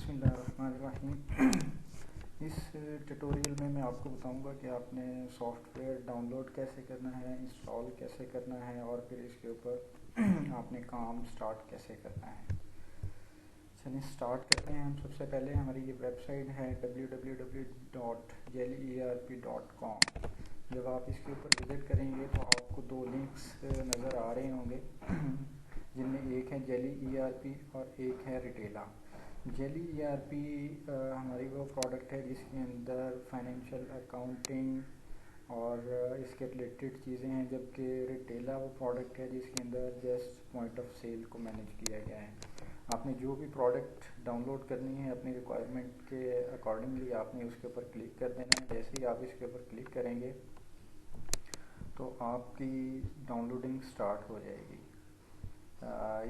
बिस्मिल्लाहिर्रहमानिर्रहीम। इस ट्यूटोरियल में मैं आपको बताऊंगा कि आपने सॉफ्टवेयर डाउनलोड कैसे करना है, इंस्टॉल कैसे करना है और फिर इसके ऊपर आपने काम स्टार्ट कैसे करना है। चलिए स्टार्ट करते हैं। हम सबसे पहले हमारी ये वेबसाइट है www.jellyerp.com। जब आप इसके ऊपर विज़िट करेंगे तो आपको दो लिंक्स नज़र आ रहे होंगे जिनमें एक है जेली ERP और एक है रिटेला। जेली ERP हमारी वो प्रोडक्ट है जिसके अंदर फाइनेंशियल अकाउंटिंग और इसके रिलेटेड चीज़ें हैं, जबकि रिटेला वो प्रोडक्ट है जिसके अंदर जस्ट पॉइंट ऑफ सेल को मैनेज किया गया है। आपने जो भी प्रोडक्ट डाउनलोड करनी है अपनी रिक्वायरमेंट के अकॉर्डिंगली आपने उसके ऊपर क्लिक कर देना है। जैसे ही आप इसके ऊपर क्लिक करेंगे तो आपकी डाउनलोडिंग स्टार्ट हो जाएगी।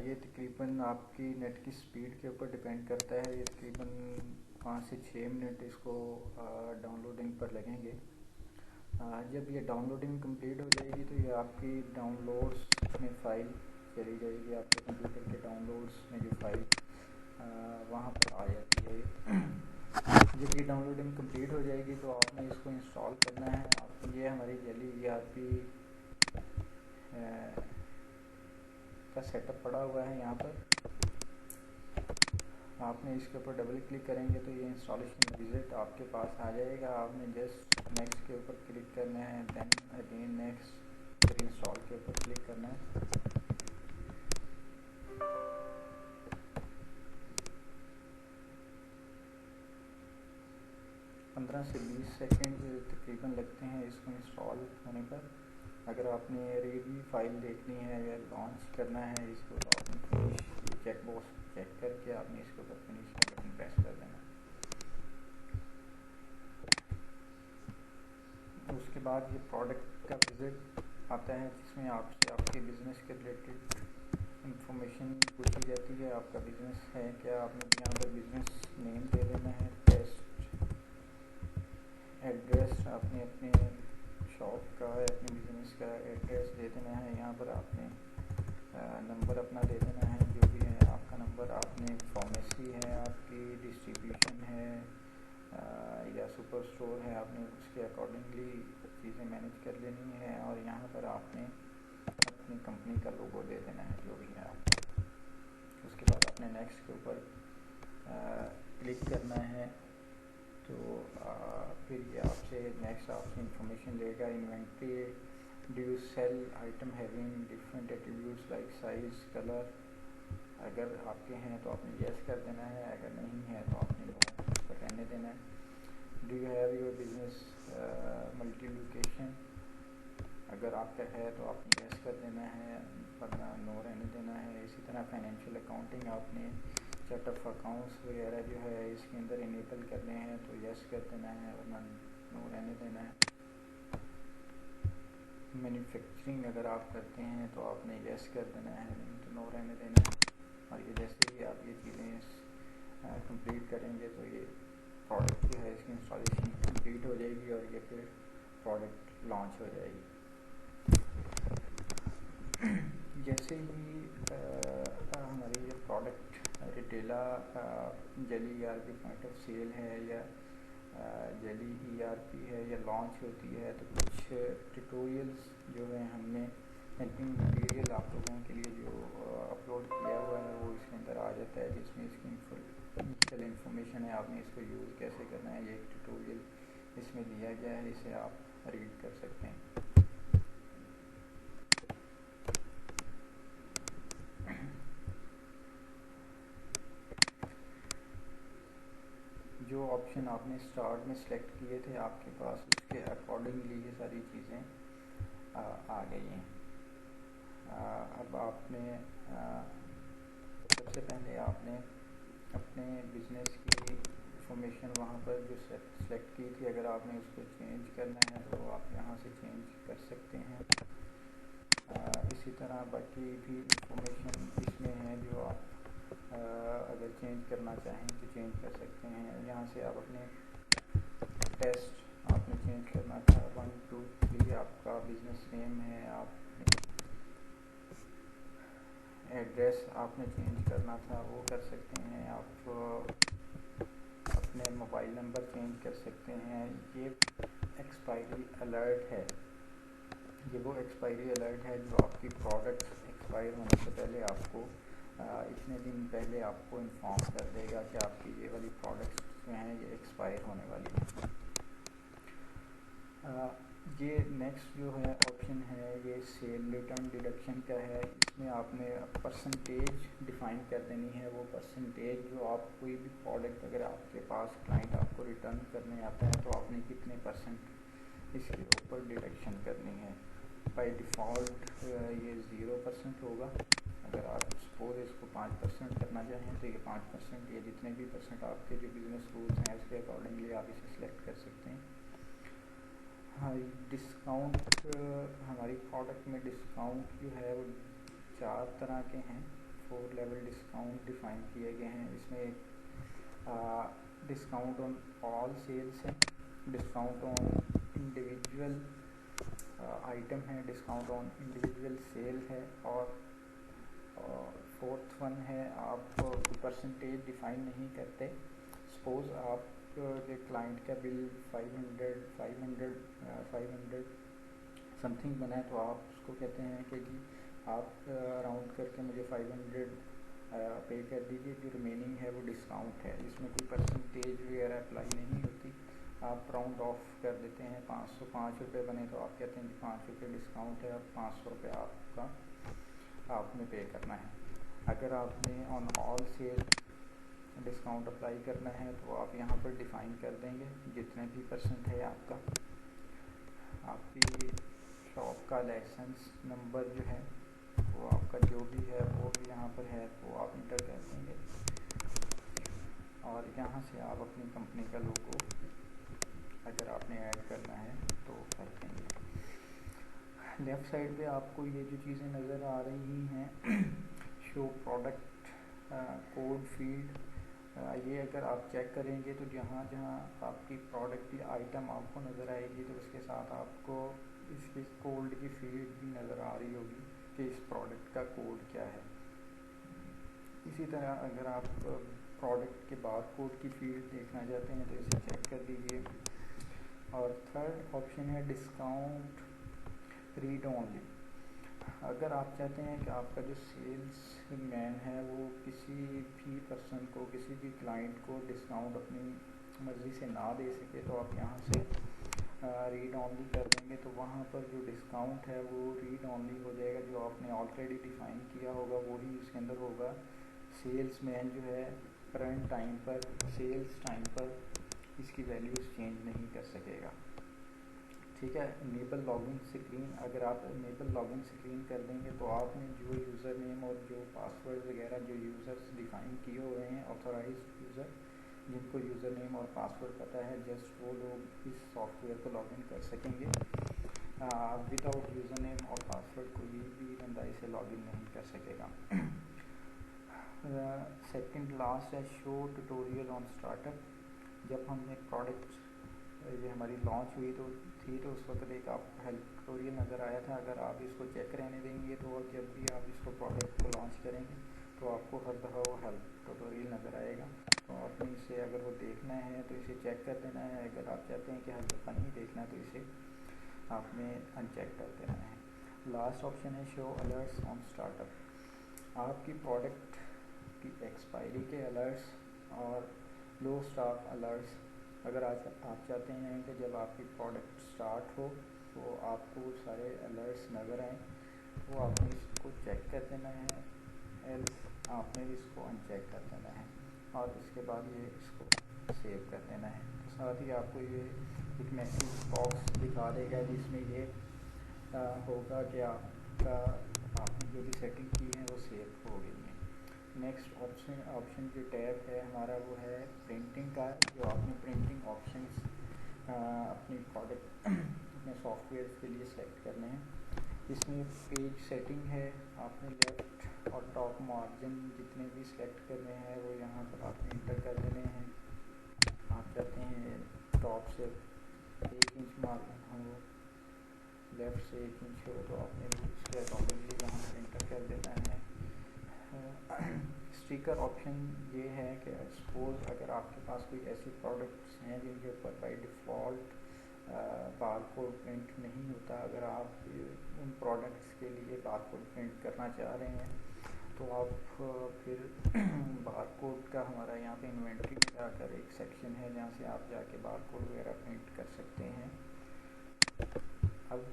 ये तकरीबन आपकी नेट की स्पीड के ऊपर डिपेंड करता है। ये तकरीबन 5 से 6 मिनट इसको डाउनलोडिंग पर लगेंगे। जब ये डाउनलोडिंग कंप्लीट हो जाएगी तो ये आपकी डाउनलोड्स में फ़ाइल चली जाएगी। आपके कंप्यूटर के डाउनलोड्स में जो फ़ाइल वहाँ पर आ जाती है। जब ये डाउनलोडिंग कंप्लीट हो जाएगी तो आपने इसको इंस्टॉल करना है। ये हमारी जेली ERP का सेटअप पड़ा हुआ है। यहाँ पर आपने इसके ऊपर डबल क्लिक करेंगे तो ये इंस्टॉलेशन विजिट आपके पास आ जाएगा। आपने जस्ट नेक्स्ट के ऊपर क्लिक करना है, देन अगेन नेक्स्ट, फिर इंस्टॉल के ऊपर क्लिक करना है। 15 से 20 सेकेंड तकरीबन लगते हैं इसको इंस्टॉल होने पर। अगर आपने रेडी फाइल देखनी है या लॉन्च करना है इसको तो आपने फिनिश चेक बॉक्स चेक करके आपने इसके ऊपर फिनिश का बटन प्रेस कर देना। उसके बाद ये प्रोडक्ट का विजिट आता है जिसमें आपसे आपके बिज़नेस के रिलेटेड इंफॉर्मेशन पूछी जाती है। आपका बिज़नेस है क्या, आपने यहाँ पर बिज़नेस नेम दे देना है, टेस्ट एड्रेस आपने अपने शॉप का अपने बिज़नेस का एड्रेस दे देना है। यहाँ पर आपने नंबर अपना दे देना है, जो भी है आपका नंबर। आपने फार्मेसी है, आपकी डिस्ट्रीब्यूशन है या सुपर स्टोर है, आपने उसके अकॉर्डिंगली चीज़ें मैनेज कर लेनी है। और यहाँ पर आपने अपनी कंपनी का लोगो दे देना है, जो भी है आपका। उसके बाद आपने नेक्स्ट के ऊपर क्लिक करना है तो फिर ये आपसे नेक्स्ट आपसे इंफॉर्मेशन लेगा। Inventory, do you sale atom having different attributes like size, colour. अगर आपके हैं तो आपने यस कर देना है, अगर नहीं है तो आपने नो पर रहने देना है। Do you have your business multi location. अगर आपका है तो आपने यस कर देना है, वरना नो रहने देना है। इसी तरह फाइनेंशियल अकाउंटिंग आपने चार्ट ऑफ अकाउंट्स वगैरह जो है इसके अंदर इनेबल करने हैं तो यस कर देना है, वरना नो रहने देना है। मैन्युफैक्चरिंग अगर आप करते हैं तो आपने यस कर देना है, नहीं तो नो रहने देना है। और ये जैसे ही आप ये चीज़ें कंप्लीट करेंगे तो ये प्रोडक्ट जो है इसकी इंस्टॉलेशन कंप्लीट हो जाएगी और ये फिर प्रोडक्ट लॉन्च हो जाएगी। जैसे ही हमारी ये प्रोडक्ट रिटेला जेली ERP पॉइंट ऑफ सेल है या जेली ERP है या लॉन्च होती है तो कुछ ट्यूटोरियल्स जो है हमने हेल्पिंग मटेरियल आप लोगों के लिए जो अपलोड किया हुआ है वो इसके अंदर आ जाता है, जिसमें इसकी इनिशियल इन्फॉर्मेशन है, आपने इसको यूज़ कैसे करना है। ये एक ट्यूटोरियल इसमें दिया गया है, इसे आप रीड कर सकते हैं। जो ऑप्शन आपने स्टार्ट में सेलेक्ट किए थे आपके पास उसके अकॉर्डिंगली ये सारी चीज़ें आ गई हैं। अब आपने सबसे पहले आपने अपने बिज़नेस की इंफॉर्मेशन वहाँ पर जो सेलेक्ट की थी, अगर आपने उसको चेंज करना है तो आप यहाँ से चेंज कर सकते हैं। इसी तरह बाकी भी इंफॉर्मेशन इसमें है जो आप अगर चेंज करना चाहें तो चेंज कर सकते हैं। यहाँ से आप अपने टेस्ट आपने चेंज करना था 1 2 3 आपका बिज़नेस नेम है, आप एड्रेस आपने चेंज करना था वो कर सकते हैं। आप अपने मोबाइल नंबर चेंज कर सकते हैं। ये एक्सपायरी अलर्ट है, ये वो एक्सपायरी अलर्ट है जो आपकी प्रोडक्ट एक्सपायर होने से पहले आपको इतने दिन पहले आपको इन्फॉर्म कर देगा कि आपकी ये वाली प्रोडक्ट्स जो हैं ये एक्सपायर होने वाली हैं। ये नेक्स्ट जो है ऑप्शन है ये सेल रिटर्न डिडक्शन का है। इसमें आपने परसेंटेज डिफ़ाइन कर देनी है। वो परसेंटेज जो आप कोई भी प्रोडक्ट अगर आपके पास क्लाइंट आपको रिटर्न करने आता है तो आपने कितने % इसके ऊपर डिडक्शन करनी है। बाय डिफ़ॉल्ट ये 0% होगा। अगर आप सपोज इसको 5% करना चाहें तो ये 5% या जितने भी % आपके जो बिज़नेस रूल्स हैं उसके अकॉर्डिंगली आप इसे सिलेक्ट कर सकते हैं। हाँ, डिस्काउंट हमारी प्रोडक्ट में डिस्काउंट जो है वो 4 तरह के हैं। 4 लेवल डिस्काउंट डिफ़ाइन किए गए हैं। इसमें डिस्काउंट ऑन ऑल सेल्स है, डिस्काउंट ऑन इंडिविजुअल आइटम है, डिस्काउंट ऑन इंडिविजुअल सेल है, और 4th वन है आप परसेंटेज डिफ़ाइन नहीं करते। सपोज़ आप के क्लाइंट का बिल 500 समथिंग बना है तो आप उसको कहते हैं कि जी आप राउंड करके मुझे 500 पे कर दीजिए, जो रिमेनिंग है वो डिस्काउंट है। इसमें कोई परसेंटेज वगैरह अप्लाई नहीं होती, आप राउंड ऑफ कर देते हैं। 505 रुपये बने तो आप कहते हैं जी 5 रुपये डिस्काउंट है, अब 500 रुपये आपका आपने पे करना है। अगर आपने on all sale discount apply करना है तो आप यहाँ पर डिफ़ाइन कर देंगे जितने भी % है आपका। आपकी शॉप का लाइसेंस नंबर जो है वो आपका जो भी है वो भी यहाँ पर है वो आप इंटर कर देंगे, और यहाँ से आप अपनी कंपनी का लोगो अगर आपने ऐड करना है तो कर देंगे। लेफ़्ट साइड पे आपको ये जो चीज़ें नज़र आ रही हैं शो प्रोडक्ट कोड फील्ड, ये अगर आप चेक करेंगे तो जहाँ जहाँ आपकी प्रोडक्ट की आइटम आपको नज़र आएगी तो उसके साथ आपको इसकी कोड की फील्ड भी नज़र आ रही होगी कि इस प्रोडक्ट का कोड क्या है। इसी तरह अगर आप प्रोडक्ट के बार कोड की फील्ड देखना चाहते हैं तो इसे चेक कर लीजिए। और थर्ड ऑप्शन है डिस्काउंट रीड ओनली। अगर आप चाहते हैं कि आपका जो सेल्स मैन है वो किसी भी पर्सन को, किसी भी क्लाइंट को डिस्काउंट अपनी मर्ज़ी से ना दे सके तो आप यहाँ से रीड ओनली कर देंगे तो वहाँ पर जो डिस्काउंट है वो रीड ओनली हो जाएगा। जो आपने ऑलरेडी डिफ़ाइन किया होगा वही इसके अंदर होगा। सेल्स मैन जो है करंट टाइम पर, सेल्स टाइम पर इसकी वैल्यूज़ चेंज नहीं कर सकेगा। ठीक है। इनेबल लॉगिन स्क्रीन, अगर आप इनेबल लॉगिन स्क्रीन कर देंगे तो आपने जो यूज़र नेम और जो पासवर्ड वगैरह जो यूज़र्स डिफ़ाइन किए हुए हैं ऑथराइज्ड यूज़र, जिनको यूज़र नेम और पासवर्ड पता है, जस्ट वो लोग इस सॉफ्टवेयर को लॉगिन कर सकेंगे। विदाउट यूज़र नेम और पासवर्ड कोई भी बंदा इसे लॉगिन नहीं कर सकेगा। सेकंड लास्ट है शो ट्यूटोरियल ऑन स्टार्टअप। जब हमने प्रोडक्ट ये हमारी लॉन्च हुई तो उस वक्त एक आपको हेल्प ट्यूटोरियल नज़र आया था। अगर आप इसको चेक रहने देंगे तो जब भी आप इसको प्रोडक्ट को लॉन्च करेंगे तो आपको हर दफ़ा वो हेल्प ट्यूटोरियल नज़र आएगा। तो आपने इसे अगर वो देखना है तो इसे चेक कर देना है। अगर आप चाहते हैं कि हर दफ़ा नहीं देखना तो इसे आपने अनचेक कर देना है। लास्ट ऑप्शन है शो अलर्ट्स ऑन स्टार्टअप। आपकी प्रोडक्ट की एक्सपायरी के अलर्ट्स और लो स्टॉक अलर्ट्स, अगर आज आप चाहते हैं कि जब आपकी प्रोडक्ट स्टार्ट हो तो आपको सारे अलर्ट्स नज़र आएँ, वो आपने इसको चेक कर देना है, एल्स आपने इसको अनचेक कर देना है और इसके बाद ये इसको सेव कर देना है। तो साथ ही आपको ये एक मैसेज बॉक्स दिखा देगा जिसमें ये होगा कि आपने जो भी सेटिंग की है वो सेव हो गई है। नेक्स्ट ऑप्शन जो टैब है हमारा वो है प्रिंटिंग का। जो आपने प्रिंटिंग ऑप्शंस अपनी प्रोडक्ट अपने सॉफ्टवेयर के लिए सेलेक्ट करने हैं। इसमें पेज सेटिंग है, आपने लेफ़्ट और टॉप मार्जिन जितने भी सिलेक्ट करने हैं वो यहाँ पर आपने इंटर कर देने हैं। आप चाहते हैं टॉप से 1 इंच मार्जिन हो, लेफ़्ट से 1 इंच हो, तो आपने उसके अकॉर्डिंगली वहाँ पर इंटर कर देना है। स्टिकर ऑप्शन ये है कि सपोज अगर आपके पास कोई ऐसे प्रोडक्ट्स हैं जिनके ऊपर बाय डिफ़ॉल्ट बारकोड प्रिंट नहीं होता, अगर आप उन प्रोडक्ट्स के लिए बारकोड प्रिंट करना चाह रहे हैं तो आप फिर बारकोड का हमारा यहाँ पे इन्वेंट्री में जाकर एक सेक्शन है जहाँ से आप जाके बारकोड वगैरह प्रिंट कर सकते हैं। अब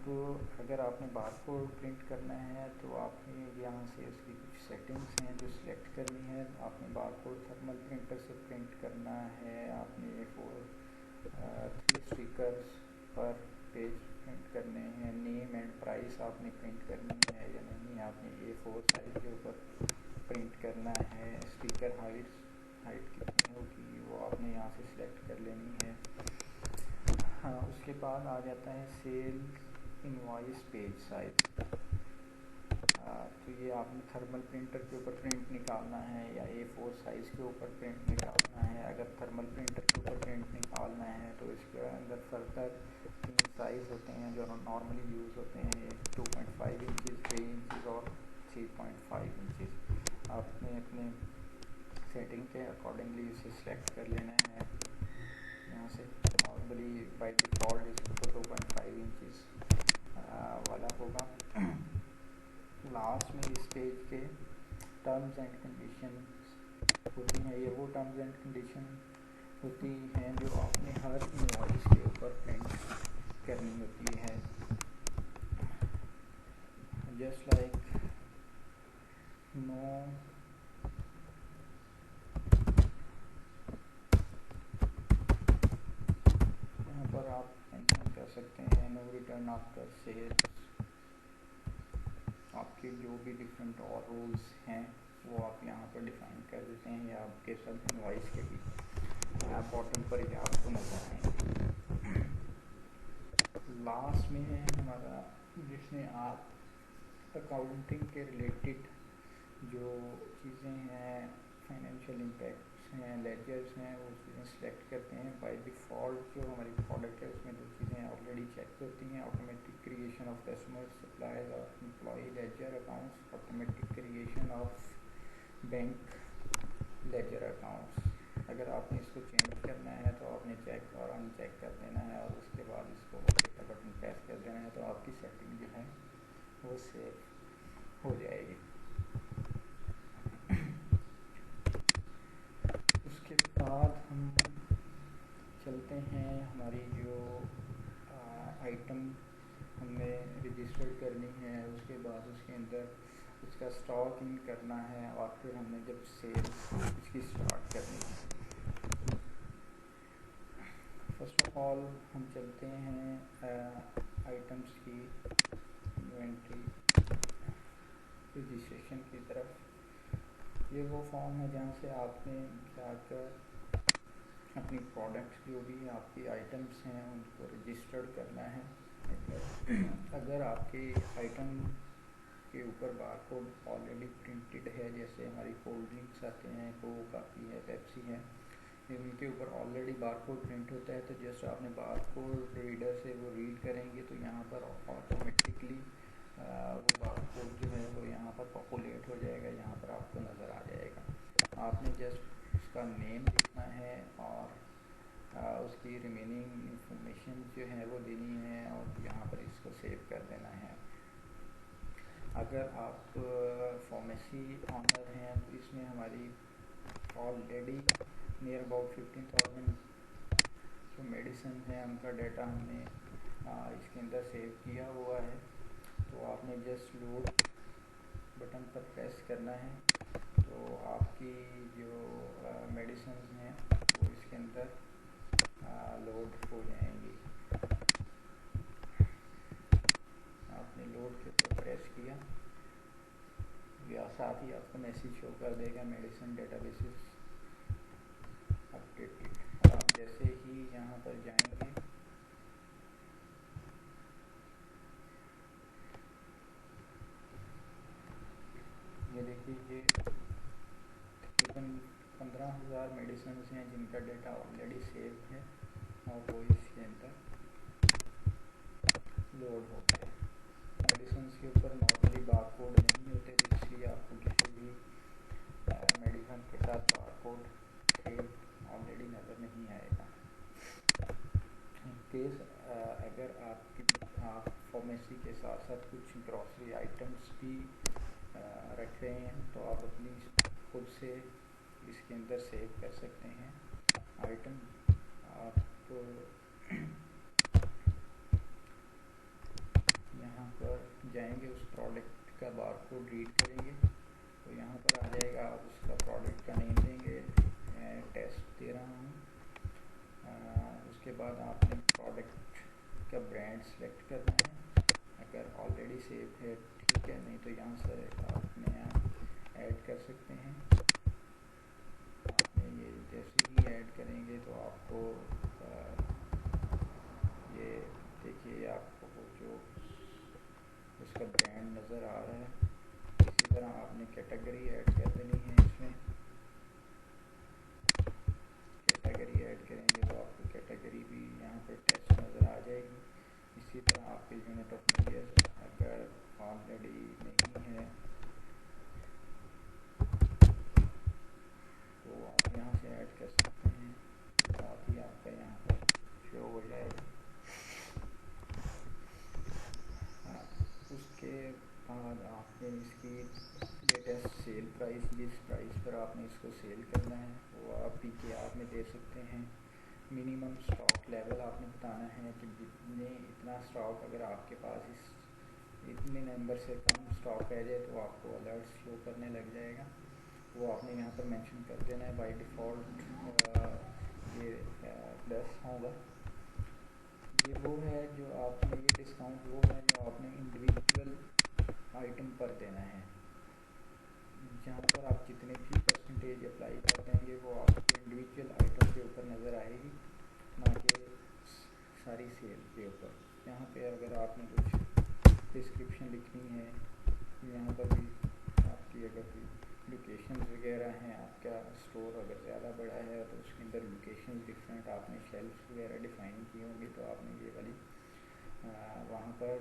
अगर आपने बारकोड प्रिंट करना है तो आपने यहाँ से उसकी कुछ सेटिंग्स हैं जो सिलेक्ट करनी है। आपने बारकोड थर्मल प्रिंटर से प्रिंट करना है, आपने 3 स्टिकर्स पर पेज प्रिंट करने हैं, नेम एंड प्राइस आपने प्रिंट करनी है या नहीं, आपने A4 साइज के ऊपर प्रिंट करना है, स्टिकर हाइट कितनी होगी वो आपने यहाँ से सिलेक्ट कर लेनी है। हाँ, उसके बाद आ जाता है सेल्स इनवॉइस पेज साइज। तो ये आपने थर्मल प्रिंटर के ऊपर प्रिंट निकालना है या A4 साइज़ के ऊपर प्रिंट निकालना है। अगर थर्मल प्रिंटर के ऊपर प्रिंट निकालना है तो इसके अंदर फर्दर 3 साइज़ होते हैं जो नॉर्मली यूज़ होते हैं, 2.5 इंचज़, 3 इंचज़ और 3.5 इंचज़। आपने अपने सेटिंग के अकॉर्डिंगली इसे सिलेक्ट कर लेना है। यहाँ से नॉर्मली बाई डिफ़ॉल्ट इसको 2.5 इंचज़ वाला होगा। लास्ट में इस पेज के टर्म्स एंड कंडीशन होती हैं, ये वो टर्म्स एंड कंडीशन होती हैं जो आपने हर इनवॉइस के ऊपर प्रिंट करनी होती है। जस्ट लाइक नो यहाँ पर आप मेंशन कर सकते हैं नो रिटर्न आफ्टर सेल्स। आपके जो भी डिफरेंट और रूल्स हैं वो आप यहाँ पर डिफाइन कर देते हैं या आपके सब इनवॉइस के भी बॉटम पर ही आपको नजर आएंगे। लास्ट में है हमारा जिसमें आप अकाउंटिंग के रिलेटेड जो चीज़ें हैं, फाइनेंशियल इम्पैक्ट्स हैं, लेजर्स हैं, वो चीज़ें सेलेक्ट करते हैं। बाय डिफ़ॉल्ट जो हमारी प्रोडक्ट है उसमें जो चीज़ें ऑलरेडी चेक होती हैं, automatic creation of customer suppliers और employee ledger accounts, automatic creation of bank ledger accounts. अगर आपने इसको चेंज करना है तो आपने चेक और अनचेक कर देना है और उसके बाद इसको ओके का बटन प्रेस कर देना है तो आपकी सेटिंग जो है वो सेव हो जाएगी। उसके बाद हम चलते हैं हमारी जो आइटम हमने रजिस्टर करनी है, उसके बाद उसके अंदर उसका स्टॉक इन करना है और फिर हमने जब सेल इसकी स्टार्ट करनी है। फर्स्ट ऑफ ऑल हम चलते हैं आइटम्स की इन्वेंट्री रजिस्ट्रेशन की तरफ। ये वो फॉर्म है जहाँ से आपने जाकर अपनी प्रोडक्ट्स जो भी आपकी आइटम्स हैं उनको रजिस्टर्ड करना है। अगर आपके आइटम के ऊपर बारकोड ऑलरेडी प्रिंटेड है, जैसे हमारी कोल्ड ड्रिंक्स आते हैं, कोक आती है, पेप्सी है, इनके ऊपर ऑलरेडी बारकोड प्रिंट होता है तो जस्ट आपने बारकोड रीडर से वो रीड करेंगे तो यहाँ पर ऑटोमेटिकली वो बारकोड जो है वो यहाँ पर पॉपुलेट हो जाएगा, यहाँ पर आपको नज़र आ जाएगा। आपने जस्ट उसका नेम लिखना है और उसकी रिमेनिंग इंफॉर्मेशन जो है वो देनी है और यहाँ पर इसको सेव कर देना है। अगर आप फार्मेसी ऑनर हैं तो इसमें हमारी ऑलरेडी नियर अबाउट 15,000 जो मेडिसिन है उनका डाटा हमने इसके अंदर सेव किया हुआ है। तो आपने जस्ट लोड बटन पर प्रेस करना है तो आपकी जो मेडिसिन हैं वो इसके अंदर लोड हो जाएंगी। आपने लोड के ऊपर प्रेस किया या साथ ही आपको मैसेज शो कर देगा मेडिसिन डेटाबेसेस अपडेटेड। आप जैसे ही यहाँ पर जाएंगे ये देखिए ये तकरीबन 15,000 मेडिसिन हैं जिनका डाटा ऑलरेडी सेव है और वो इसके अंदर लोड होता है। मेडिसिन के ऊपर नॉर्मली बारकोड नहीं होते, इसलिए आपको किसी भी मेडिसिन के साथ बारकोड सेल ऑलरेडी नज़र नहीं आएगा। इन केस अगर आप फार्मेसी के साथ साथ कुछ ग्रॉसरी आइटम्स भी रख रहे हैं तो आप अपनी खुद से इसके अंदर सेव कर सकते हैं आइटम। आप यहाँ पर जाएंगे, उस प्रोडक्ट का बारकोड रीड करेंगे तो यहाँ पर आ जाएगा। आप उसका प्रोडक्ट का नेम देंगे, मैं टेस्ट दे रहा हूँ। उसके बाद आपने प्रोडक्ट का ब्रांड सेलेक्ट करना है। अगर ऑलरेडी सेव है ठीक है, नहीं तो यहाँ से आप नया ऐड कर सकते हैं। आपने ये जैसे ही ऐड करेंगे तो आपको ये देखिए आपको जो उसका ब्रांड नज़र आ रहा है। इसी तरह आपने कैटेगरी ऐड कर देनी है। इसमें कैटेगरी ऐड करेंगे तो आपको कैटेगरी भी यहाँ पर टेस्ट नज़र आ जाएगी। इसी तरह आपके यूनिट ऑफ मीडिया अगर ऑलरेडी नहीं है तो आप यहाँ से ऐड कर सकते हैं, साथ ही आपका यहाँ पर शो हो जाएगा। उसके बाद आपने इसकी लेटेस्ट सेल प्राइस, जिस प्राइस पर आपने इसको सेल करना है वो आप PKR में दे सकते हैं। मिनिमम स्टॉक लेवल आपने बताना है कि जितने इतना स्टॉक अगर आपके पास इतने नंबर से कम स्टॉक रह जाए तो आपको अलर्ट शो करने लग जाएगा। वो आपने यहाँ पर मेंशन कर देना है। बाय डिफ़ॉल्ट ये 10 होगा। ये वो है जो आपने ये डिस्काउंट वो है जो आपने इंडिविजुअल आइटम पर देना है। जहाँ पर आप जितने भी परसेंटेज अप्लाई कर देंगे वो आपके इंडिविजुअल आइटम के ऊपर नज़र आएगी, ना कि सारी सेल के ऊपर। यहाँ पे अगर आपने कुछ डिस्क्रिप्शन लिखनी है, यहाँ पर भी आपकी अगर कोई लोकेशन वगैरह हैं, आपका स्टोर अगर ज़्यादा बड़ा है तो उसके अंदर लोकेशन डिफरेंट आपने शेल्फ वगैरह डिफ़ाइन की होंगी तो आपने ये वाली वहाँ पर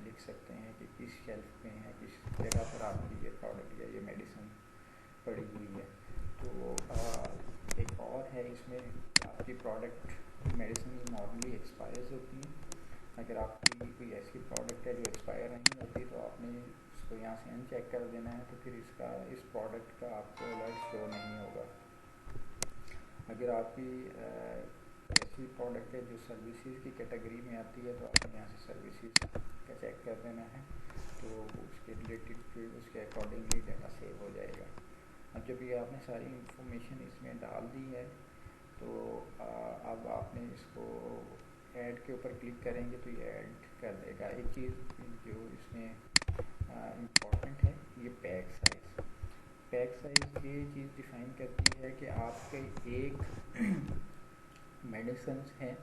लिख सकते हैं कि किस शेल्फ पे है, किस जगह पर आपकी ये प्रोडक्ट या ये मेडिसिन पड़ी हुई है। तो एक और है इसमें, आपकी प्रोडक्ट मेडिसिन नॉर्मली एक्सपायर्स होती हैं। अगर आपकी कोई ऐसी प्रोडक्ट है जो एक्सपायर नहीं होती तो आपने इसको यहाँ से अनचेक कर देना है, तो फिर इस प्रोडक्ट का आपको अलर्ट शो नहीं होगा। अगर आपकी ऐसी प्रोडक्ट है जो सर्विसेज की कैटेगरी में आती है तो आपने यहाँ से सर्विसेज का चेक कर देना है, तो उसके रिलेटेड फिर उसके अकॉर्डिंगली डाटा सेव हो जाएगा। अब जब ये आपने सारी इंफॉर्मेशन इसमें डाल दी है तो अब आपने इसको ऐड के ऊपर क्लिक करेंगे तो ये ऐड कर देगा। एक चीज़ जो इसमें इम्पॉर्टेंट है, ये पैक साइज़। पैक साइज़ ये चीज़ डिफ़ाइन करती है कि आपके एक मेडिसिन हैं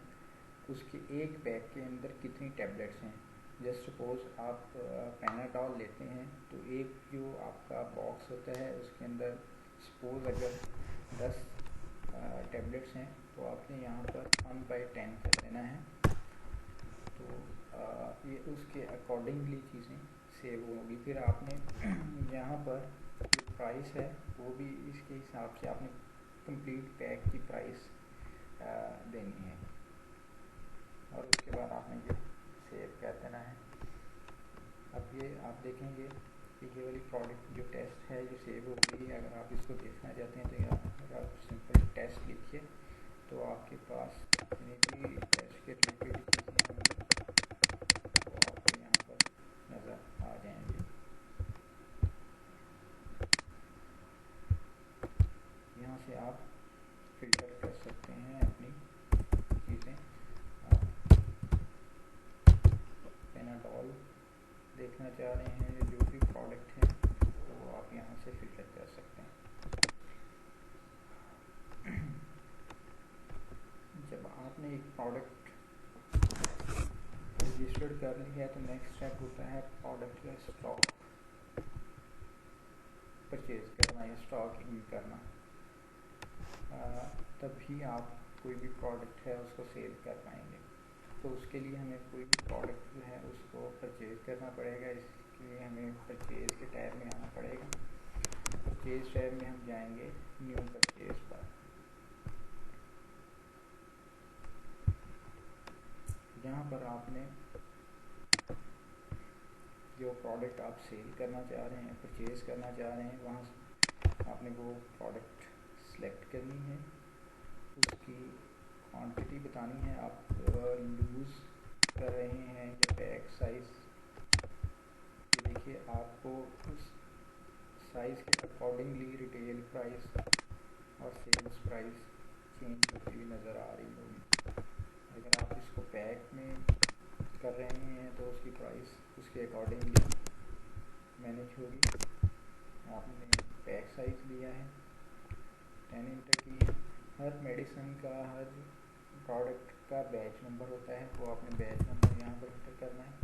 उसके एक पैक के अंदर कितनी टैबलेट्स हैं। जस्ट सपोज़ आप पैनाडॉल लेते हैं तो एक जो आपका बॉक्स होता है उसके अंदर सपोज़ अगर 10 टैबलेट्स हैं तो आपने यहाँ पर 1/10 कर देना है। तो ये उसके अकॉर्डिंगली चीज़ें सेव होंगी। फिर आपने यहाँ पर जो प्राइस है वो भी इसके हिसाब से आपने कंप्लीट पैक की प्राइस देनी है और उसके बाद आपने ये सेव कर देना है। अब ये आप देखेंगे कि ये वाली प्रोडक्ट जो टेस्ट है ये सेव हो गई है। अगर आप इसको देखना चाहते हैं तो यहाँ अगर आप सिंपल टेस्ट लिखिए तो आपके पास जितनी भी टेस्ट के रिलेटेड चीज़ें होंगी वो आपको यहाँ पर नज़र आ जाएंगी। यहाँ से आप फिल्टर कर सकते हैं अपनी चीज़ें। आप पैनाडॉल देखना चाह रहे हैं या जो भी प्रोडक्ट है तो वो आप यहाँ से फिल्टर कर सकते हैं। जब आपने एक प्रोडक्ट रजिस्टर्ड कर लिया है तो नेक्स्ट स्टेप होता है प्रोडक्ट का स्टॉक परचेज करना या स्टॉक इन करना। तभी आप कोई भी प्रोडक्ट है उसको सेल कर पाएंगे। तो उसके लिए हमें कोई भी प्रोडक्ट जो है उसको परचेज़ करना पड़ेगा। इसके लिए हमें परचेज़ के टैब में आना पड़ेगा। परचेज टैब में हम जाएंगे न्यू परचेज पर। यहाँ पर आपने जो प्रोडक्ट आप सेल करना चाह रहे हैं, परचेज करना चाह रहे हैं, वहाँ आपने वो प्रोडक्ट सेलेक्ट करनी है, उसकी क्वांटिटी बतानी है, आप लूज़ कर रहे हैं या पैक साइज़। देखिए आपको उस साइज़ के अकॉर्डिंगली रिटेल प्राइस और सेल्स प्राइस चेंज होती हुई नज़र आ रही होगी। अगर आप इसको पैक में कर रहे हैं तो उसकी प्राइस उसके अकॉर्डिंगली मैनेज होगी। आपने पैक साइज़ लिया है, 10 इंटर की है। हर मेडिसिन का, हर प्रोडक्ट का बैच नंबर होता है, वो आपने बैच नंबर यहाँ पर इंटर करना है।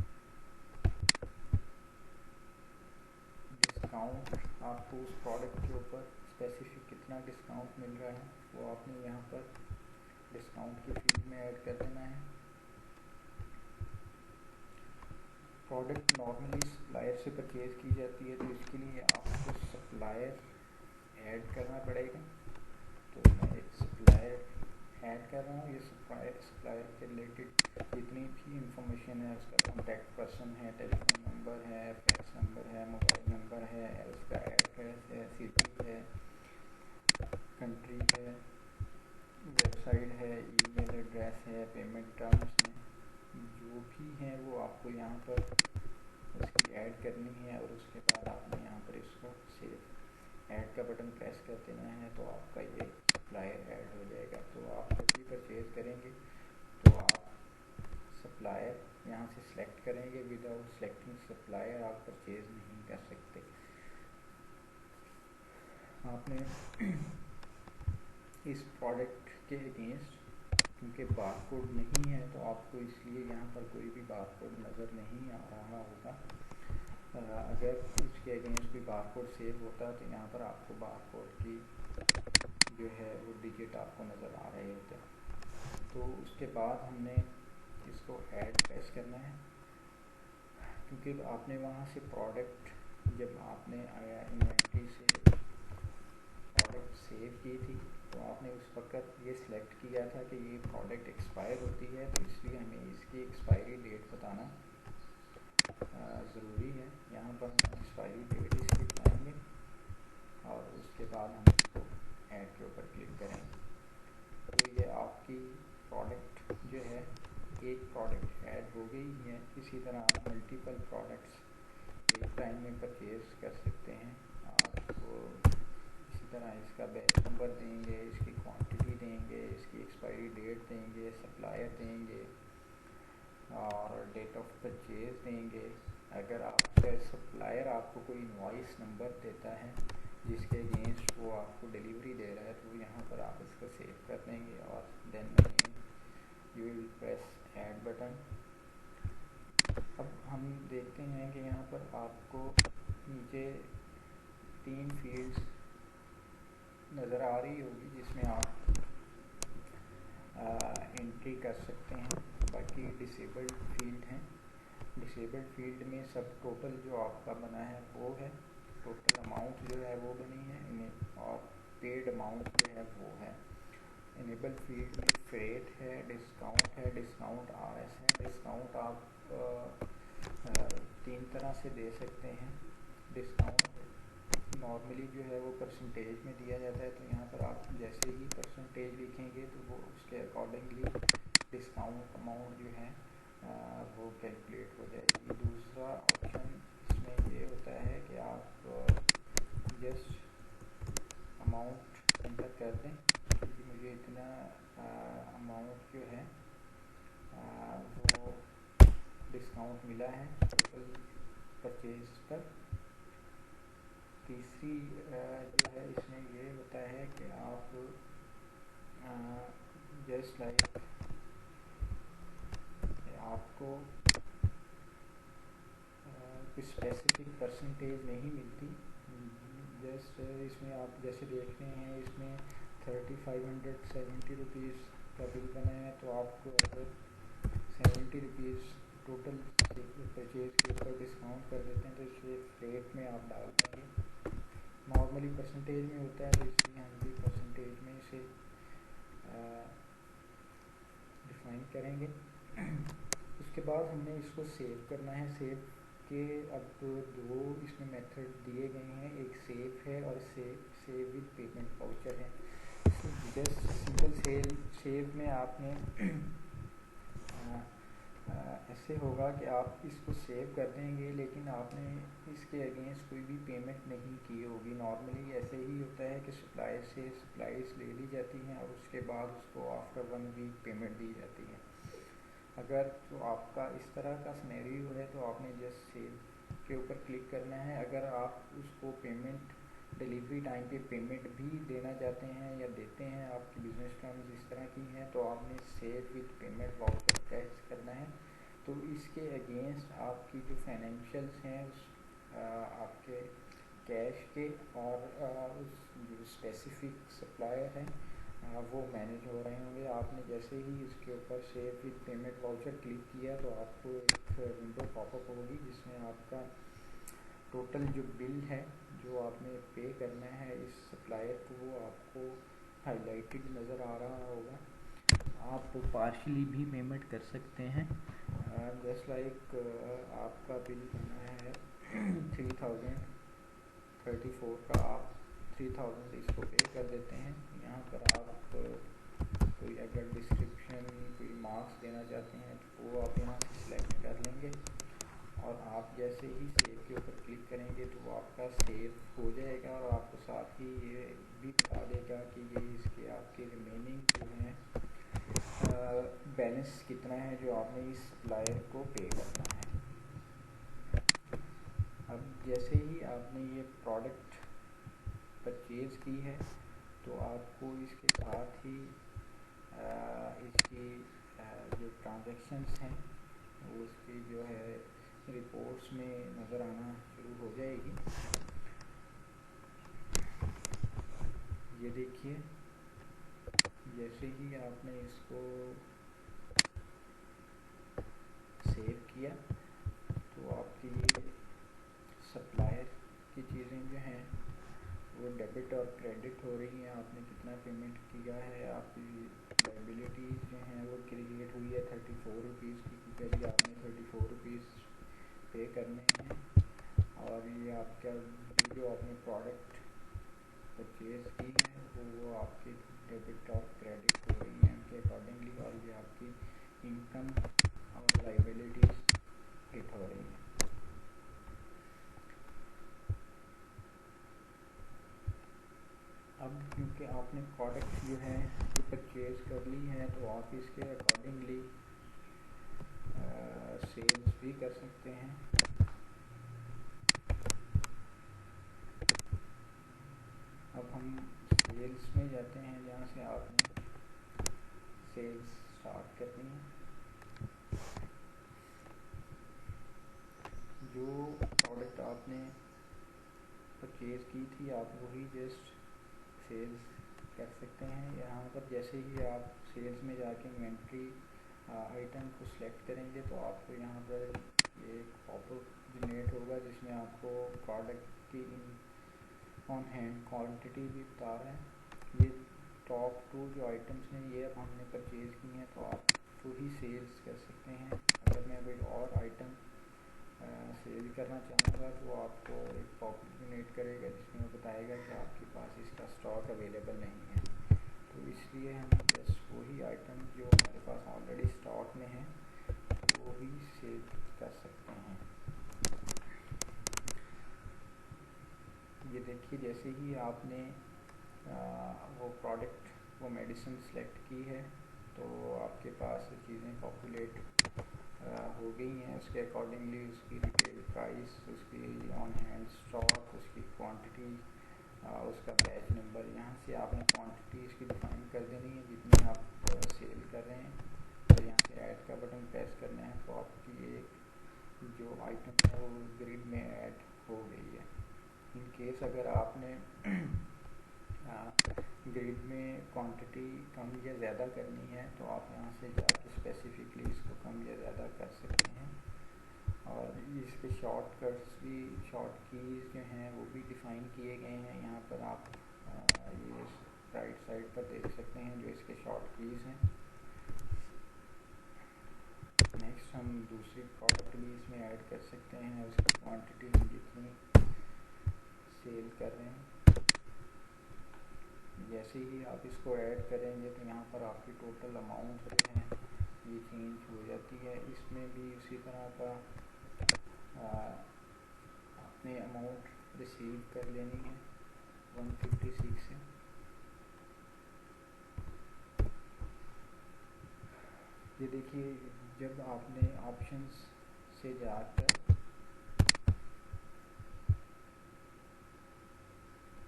डिस्काउंट, आपको उस प्रोडक्ट के ऊपर स्पेसिफिक कितना डिस्काउंट मिल रहा है वो आपने यहाँ पर डिस्काउंट की फील्ड में ऐड कर देना है। प्रोडक्ट नॉर्मली सप्लायर से परचेज़ की जाती है, तो इसके लिए आपको सप्लायर ऐड करना पड़ेगा। तो मैं एक सप्लायर ऐड कर रहा हूँ। ये सप्लायर के रिलेटेड जितनी भी इंफॉर्मेशन है, उसका कॉन्टैक्ट पर्सन है, टेलीफोन नंबर है, फैक्स नंबर है, मोबाइल नंबर है, उसका एड्रेस है, सिटी है, कंट्री है, वेबसाइट है, ईमेल एड्रेस है, पेमेंट टर्म्स हैं, जो भी हैं वो आपको यहाँ पर उसकी ऐड करनी है। और उसके बाद आपने यहाँ पर इसको सेव ऐड का बटन प्रेस कर देना है, तो आपका ये सप्लायर ऐड हो जाएगा। तो आप जब भी परचेज़ करेंगे तो आप सप्लायर यहाँ से सिलेक्ट करेंगे। विदाउट सिलेक्टिंग सप्लायर आप परचेज़ नहीं कर सकते। आपने इस प्रोडक्ट के अगेंस्ट, क्योंकि बारकोड नहीं है तो आपको इसलिए यहाँ पर कोई भी बारकोड नज़र नहीं आ रहा होगा। अगर इसके अगेंस्ट भी बारकोड सेव होता तो यहाँ पर आपको बारकोड की जो है वो डिजिट आपको नज़र आ रहे होते। तो उसके बाद हमने इसको ऐड प्रेस करना है, क्योंकि आपने वहाँ से प्रोडक्ट, जब आपने इन्वेंट्री से प्रोडक्ट सेव की थी तो आपने उस वक्त ये सिलेक्ट किया था कि ये प्रोडक्ट एक्सपायर होती है, तो इसलिए हमें इसकी एक्सपायरी डेट बताना ज़रूरी है। यहाँ पर हम एक्सपायरी डेट इसकी बताएंगे और उसके बाद हम इसको ऐड के ऊपर क्लिक करेंगे। तो ये आपकी प्रोडक्ट जो है, एक प्रोडक्ट ऐड हो गई है। इसी तरह आप मल्टीपल प्रोडक्ट्स एक टाइम में परचेज़ कर सकते हैं। आपको इसी तरह इसका बैच नंबर देंगे, इसकी क्वांटिटी देंगे, इसकी एक्सपायरी डेट देंगे, सप्लायर देंगे और डेट ऑफ परचेज़ देंगे। अगर आपका सप्लायर आपको कोई इनवॉइस नंबर देता है जिसके अगेंस्ट वो आपको डिलीवरी दे रहा है, तो यहाँ पर आप इसको सेव कर देंगे और then you will press add button. अब हम देखते हैं कि यहाँ पर आपको नीचे 3 फील्ड्स नज़र आ रही होगी जिसमें आप एंट्री कर सकते हैं। बाकी डिसेबल्ड फील्ड हैं। डिसेबल्ड फील्ड में सब टोटल जो आपका बना है वो है, टोटल अमाउंट जो है वो बनी है, और पेड अमाउंट जो है वो है। इनेबल फील्ड में फ्रेट है, डिस्काउंट है, डिस्काउंट आरएस है। डिस्काउंट आप 3 तरह से दे सकते हैं। डिस्काउंट नॉर्मली जो है वो परसेंटेज में दिया जाता है, तो यहाँ पर आप जैसे ही परसेंटेज लिखेंगे तो वो उसके अकॉर्डिंगली डिस्काउंट अमाउंट जो है वो कैलकुलेट हो जाएगी। दूसरा ऑप्शन इसमें ये होता है कि आप जस्ट अमाउंट एंटर कर दें कि मुझे इतना अमाउंट जो है वो डिस्काउंट मिला है टोटल परचेज पर। तीसरी जो है इसमें ये होता है कि आप जस्ट लाइक आपको कुछ स्पेसिफिक परसेंटेज नहीं मिलती। जस्ट इसमें आप जैसे देख रहे हैं इसमें 3570 रुपीज़ का बिल बना है, तो आपको अगर 70 रुपीज़ टोटल परचेज के ऊपर डिस्काउंट कर देते हैं तो इस रेट में आप डाल देंगे नॉर्मली परसेंटेज में होता है, तो इसलिए हम भी परसेंटेज में इसे डिफाइन करेंगे। उसके बाद हमने इसको सेव करना है। सेव के अब दो इसमें मेथड दिए गए हैं, एक सेव है और सेव विद पेमेंट वाउचर है। जस्ट सिंपल सेव में आपने ऐसे होगा कि आप इसको सेव कर देंगे, लेकिन आपने इसके अगेंस्ट कोई भी पेमेंट नहीं की होगी। नॉर्मली ऐसे ही होता है कि सप्लायर से सप्लाईज ले ली जाती हैं और उसके बाद उसको आफ्टर 1 वीक पेमेंट दी जाती है। अगर तो आपका इस तरह का सिनेरियो है तो आपने जस्ट सेव के ऊपर क्लिक करना है। अगर आप उसको पेमेंट डिलीवरी टाइम पे पेमेंट भी देना चाहते हैं या देते हैं, आपकी बिजनेस टर्म्स इस तरह की हैं, तो आपने save with payment voucher press करना है। तो इसके अगेंस्ट आपकी जो फाइनेंशियल्स हैं उस आपके कैश के और उस जो स्पेसिफिक सप्लायर हैं वो मैनेज हो रहे होंगे। आपने जैसे ही इसके ऊपर save with payment voucher click किया तो आपको एक विंडो पॉपअप होगी जिसमें आपका टोटल जो बिल है जो आपने पे करना है इस सप्लायर को, वो आपको हाईलाइटेड नज़र आ रहा होगा। आप पार्शली भी पेमेंट कर सकते हैं। जस्ट लाइक आपका बिल बना है 3034 का, आप 3000 इसको पे कर देते हैं। यहाँ पर आप कोई अगर डिस्क्रिप्शन कोई मार्क्स देना चाहते हैं तो वो आप यहाँ से सिलेक्ट कर लेंगे और आप जैसे ही सेव के ऊपर क्लिक करेंगे तो वो आपका सेव हो जाएगा और आपको साथ ही ये भी बता देगा कि ये इसके आपके रिमेनिंग जो हैं बैलेंस कितना है जो आपने इस सप्लायर को पे करना है। अब जैसे ही आपने ये प्रोडक्ट परचेज़ की है तो आपको इसके साथ ही इसकी जो ट्रांजैक्शंस हैं वो उसकी जो है रिपोर्ट्स में नज़र आना शुरू हो जाएगी। ये देखिए, जैसे ही आपने इसको सेव किया तो आपकी ये सप्लायर की चीज़ें जो हैं वो डेबिट और क्रेडिट हो रही हैं। आपने कितना पेमेंट किया है, आपकी लायबिलिटीज़ जो हैं वो क्रिएट हुई है 34 रुपीज़ की, क्योंकि अभी आपने 34 रुपीज़ पे करने हैं। और ये आपका जो आपने प्रोडक्ट परचेज़ की है वो आपकी डेबिट और क्रेडिट हो रही हैं उनके अकॉर्डिंगली, और ये आपकी इनकम और लायबिलिटीज़ हिट हो रही हैं। अब क्योंकि आपने प्रोडक्ट जो है ये परचेज़ कर ली है तो आप इसके अकॉर्डिंगली सेल्स भी कर सकते हैं। अब हम सेल्स में जाते हैं जहाँ से आपने सेल्स स्टार्ट करनी है। जो प्रोडक्ट आपने परचेज़ की थी आप वही जस्ट सेल्स कर सकते हैं। यहाँ पर जैसे ही आप सेल्स में जाके इन्वेंट्री आइटम को सिलेक्ट करेंगे तो आपको यहाँ पर एक पॉपअप जनरेट होगा जिसमें आपको प्रोडक्ट की ऑन हैंड क्वांटिटी भी बता रहा है। ये टॉप 2 जो आइटम्स हैं ये अब हमने परचेज़ की हैं तो आप वही सेल्स कर सकते हैं। अगर मैं कोई और आइटम सेल करना चाहूँगा तो आपको एक पॉपअप जनरेट करेगा जिसमें वो बताएगा कि आपके पास इसका स्टॉक अवेलेबल नहीं है। तो इसलिए हम जस्ट वही आइटम जो हमारे पास ऑलरेडी स्टॉक में है वो भी सेल कर सकते हैं। ये देखिए, जैसे ही आपने वो प्रोडक्ट वो मेडिसिन सेलेक्ट की है तो आपके पास चीज़ें पॉपुलेट हो गई हैं। उसके अकॉर्डिंगली उसकी रिटेल प्राइस, उसकी ऑन हैंड स्टॉक, उसकी क्वांटिटी, उसका बैच नंबर, यहाँ से आपने क्वांटिटी इसकी डिफाइन कर देनी है जितनी आप सेल कर रहे हैं और यहाँ से ऐड का बटन प्रेस करना है तो आपकी एक जो आइटम है वो ग्रिड में ऐड हो गई है। इन केस अगर आपने ग्रिड में क्वांटिटी कम या ज़्यादा करनी है तो आप यहाँ से जाके स्पेसिफिकली इसको कम या ज़्यादा कर सकते हैं। और इसके शॉर्टकट्स भी, शॉर्ट कीज़ जो हैं वो भी डिफ़ाइन किए गए हैं। यहाँ पर आप ये राइट साइड पर देख सकते हैं जो इसके शॉर्ट कीज़ हैं। नेक्स्ट हम दूसरी प्रोडक्ट भी इसमें ऐड कर सकते हैं, उसकी क्वांटिटी हम जितनी सेल कर रहे हैं। जैसे ही आप इसको ऐड करेंगे तो यहाँ पर आपकी टोटल अमाउंट जो है ये चेंज हो जाती है। इसमें भी उसी तरह का आपने अमाउंट रिसीव कर लेनी है 156 से। ये देखिए, जब आपने ऑप्शंस से जाकर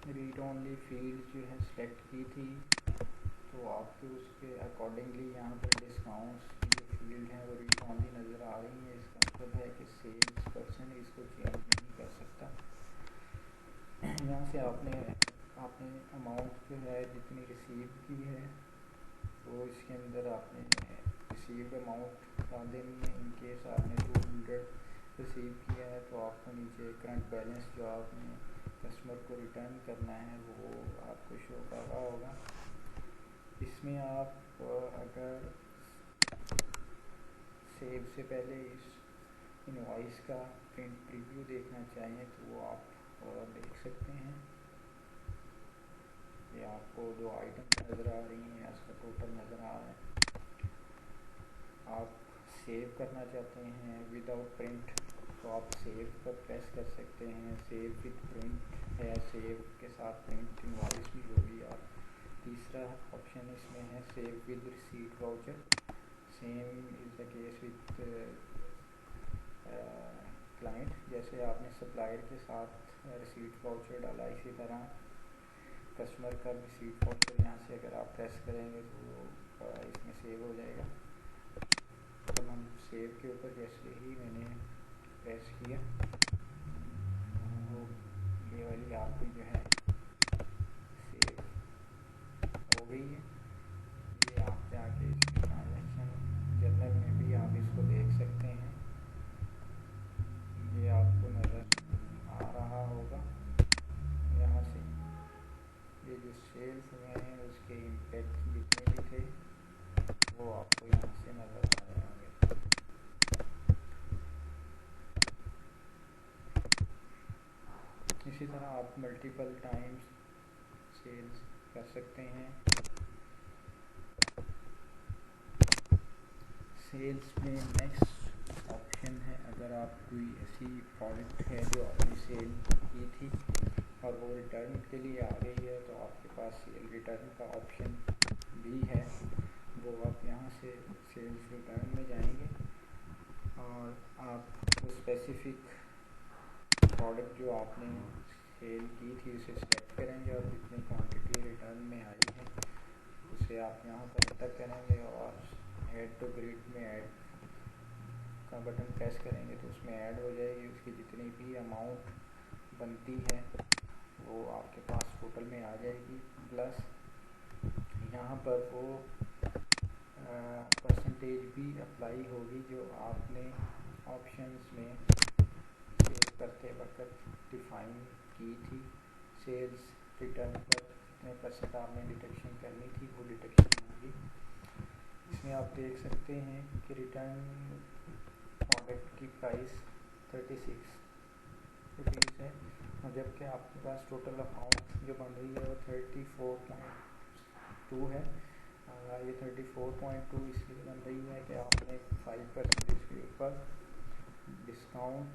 रीड ओनली फील्ड जो है सिलेक्ट की थी तो आपको उसके अकॉर्डिंगली यहाँ पर डिस्काउंट्स की जो फील्ड है वो रीड ओनली नज़र आ रही है। इसका मतलब है कि सेल्स पर्सन इसको चेंज नहीं कर सकता। यहाँ से आपने अमाउंट जो है जितनी रिसीव की है वो इसके अंदर आपने रिसीव्ड अमाउंट डाल देनी है। इन केस आपने 200 रिसीव किया है तो आपको नीचे करंट बैलेंस जो आपने कस्टमर को रिटर्न करना है वो आपको शो कर रहा होगा। इसमें आप अगर सेव से पहले इस इनवॉइस का प्रिंट प्रीव्यू देखना चाहें तो वो आप देख सकते हैं। ये आपको दो आइटम नज़र आ रही हैं, इसका टोटल नज़र आ रहा है। आप सेव करना चाहते हैं विदाउट प्रिंट तो आप सेव पर प्रेस कर सकते हैं। सेव विद प्रिंट है, सेव के साथ प्रिंट इनवॉइस भी होगी। और तीसरा ऑप्शन इसमें है save with receipt voucher. Same is the case with client. जैसे आपने सप्लायर के साथ रिसीट वाउचर डाला, इसी तरह कस्टमर का रिसीट वाउचर यहाँ से अगर आप प्रेस करेंगे तो इसमें सेव हो जाएगा। तो हम सेव के ऊपर जैसे ही मैंने प्रेस किया वो ये वाली आपकी जो है सेव हो गई है। ये आप जाके इसके ट्रांजैक्शन जर्नल में भी आप इसको देख सकते हैं। ये आपको नज़र आ रहा होगा यहाँ से। ये जो सेल्स हुए हैं उसके इम्पैक्ट जितने भी थे वो आपको यहाँ से नज़र आ रहे होंगे। इसी तरह आप मल्टीपल टाइम्स सेल्स कर सकते हैं। सेल्स में नेक्स्ट ऑप्शन है, अगर आप कोई ऐसी प्रोडक्ट है जो आपने सेल की थी और वो रिटर्न के लिए आ गई है तो आपके पास सेल रिटर्न का ऑप्शन भी है। वो आप यहाँ से सेल्स रिटर्न में जाएंगे और आप वो स्पेसिफिक प्रोडक्ट जो आपने सेल की थी उसे सेलेक्ट करेंगे और जितनी क्वांटिटी रिटर्न में आई है उसे आप यहाँ पर एंटर करेंगे और ऐड टू ग्रिड में ऐड का बटन प्रेस करेंगे तो उसमें ऐड हो जाएगी। उसकी जितनी भी अमाउंट बनती है वो आपके पास टोटल में आ जाएगी। प्लस यहाँ पर वो परसेंटेज भी अप्लाई होगी जो आपने ऑप्शंस में सेव करते वक्त डिफ़ाइन की थी। सेल्स रिटर्न पर कितने परसेंट आपने डिडक्शन करनी थी वो डिडक्शन होगी। इसमें आप देख सकते हैं कि रिटर्न प्रोडक्ट की प्राइस 36 रुपीज़ है और जबकि आपके पास टोटल अमाउंट जो बन रही है वो 34.2 है। ये 34.2 इसलिए बन रही है कि आपने 5% इसके ऊपर डिस्काउंट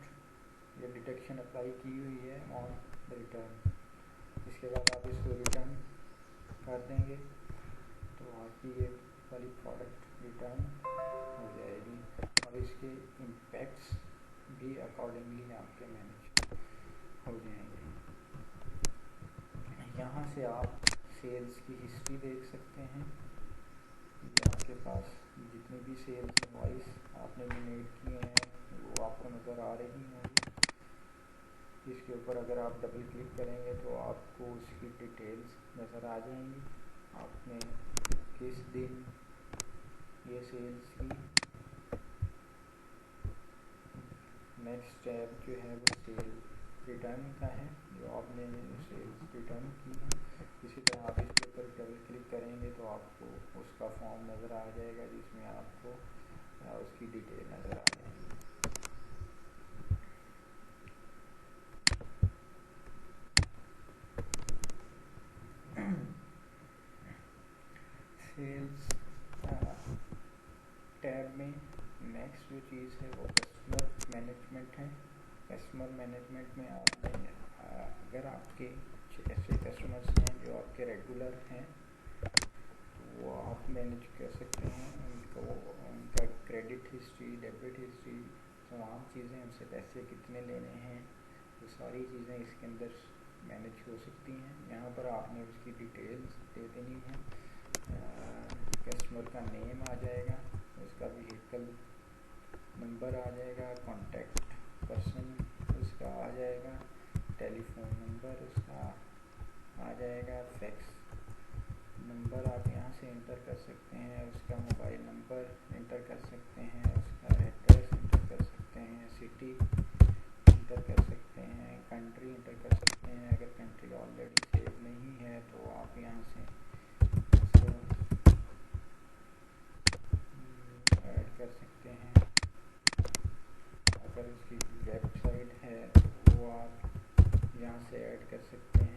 या डिडक्शन अप्लाई की हुई है ऑन रिटर्न। इसके बाद आप इसको रिटर्न कर देंगे तो आपकी ये वाली प्रोडक्ट रिटर्न हो जाएगी और इसके इम्पैक्ट्स भी अकॉर्डिंगली आपके मैनेज हो जाएंगे। यहाँ से आप सेल्स की हिस्ट्री देख सकते हैं। ये आपके पास जितनी भी सेल्स इनवॉइस आपने जनरेट किए हैं वो आपको नज़र आ रही होंगी। इसके ऊपर अगर आप डबल क्लिक करेंगे तो आपको उसकी डिटेल्स नज़र आ जाएंगी। आपने किस दिन ये सेल्स की, नेक्स्ट टैब जो है वो सेल रिटर्न का है, जो आपने सेल्स रिटर्न की है। इसी तरह आप इसके ऊपर डबल क्लिक करेंगे तो आपको उसका फॉर्म नज़र आ जाएगा, जिसमें आपको उसकी डिटेल नज़र आ जाएगी। सेल्स टैब में नेक्स्ट जो चीज़ है वो कस्टमर मैनेजमेंट है। कस्टमर मैनेजमेंट में आपने अगर आपके ऐसे कस्टमर्स हैं जो आपके रेगुलर हैं तो वो आप मैनेज कर सकते हैं। उनका क्रेडिट हिस्ट्री, डेबिट हिस्ट्री, तमाम चीज़ें, उनसे पैसे कितने लेने हैं, वो सारी चीज़ें इसके अंदर मैनेज हो सकती हैं। यहाँ पर आपने उसकी डिटेल्स दे देनी है। कस्टमर का नेम आ जाएगा, उसका व्हीकल नंबर आ जाएगा, कॉन्टैक्ट पर्सन उसका आ जाएगा, टेलीफोन नंबर उसका आ जाएगा, फैक्स नंबर आप यहाँ से इंटर कर सकते हैं, उसका मोबाइल नंबर इंटर कर सकते हैं, उसका एड्रेस इंटर कर सकते हैं, सिटी इंटर कर सकते हैं, कंट्री इंटर कर सकते हैं। अगर कंट्री ऑलरेडी सेव नहीं है तो आप यहाँ से ऐड कर सकते हैं। अगर उसकी वेबसाइट है तो वो आप यहाँ से ऐड कर सकते हैं।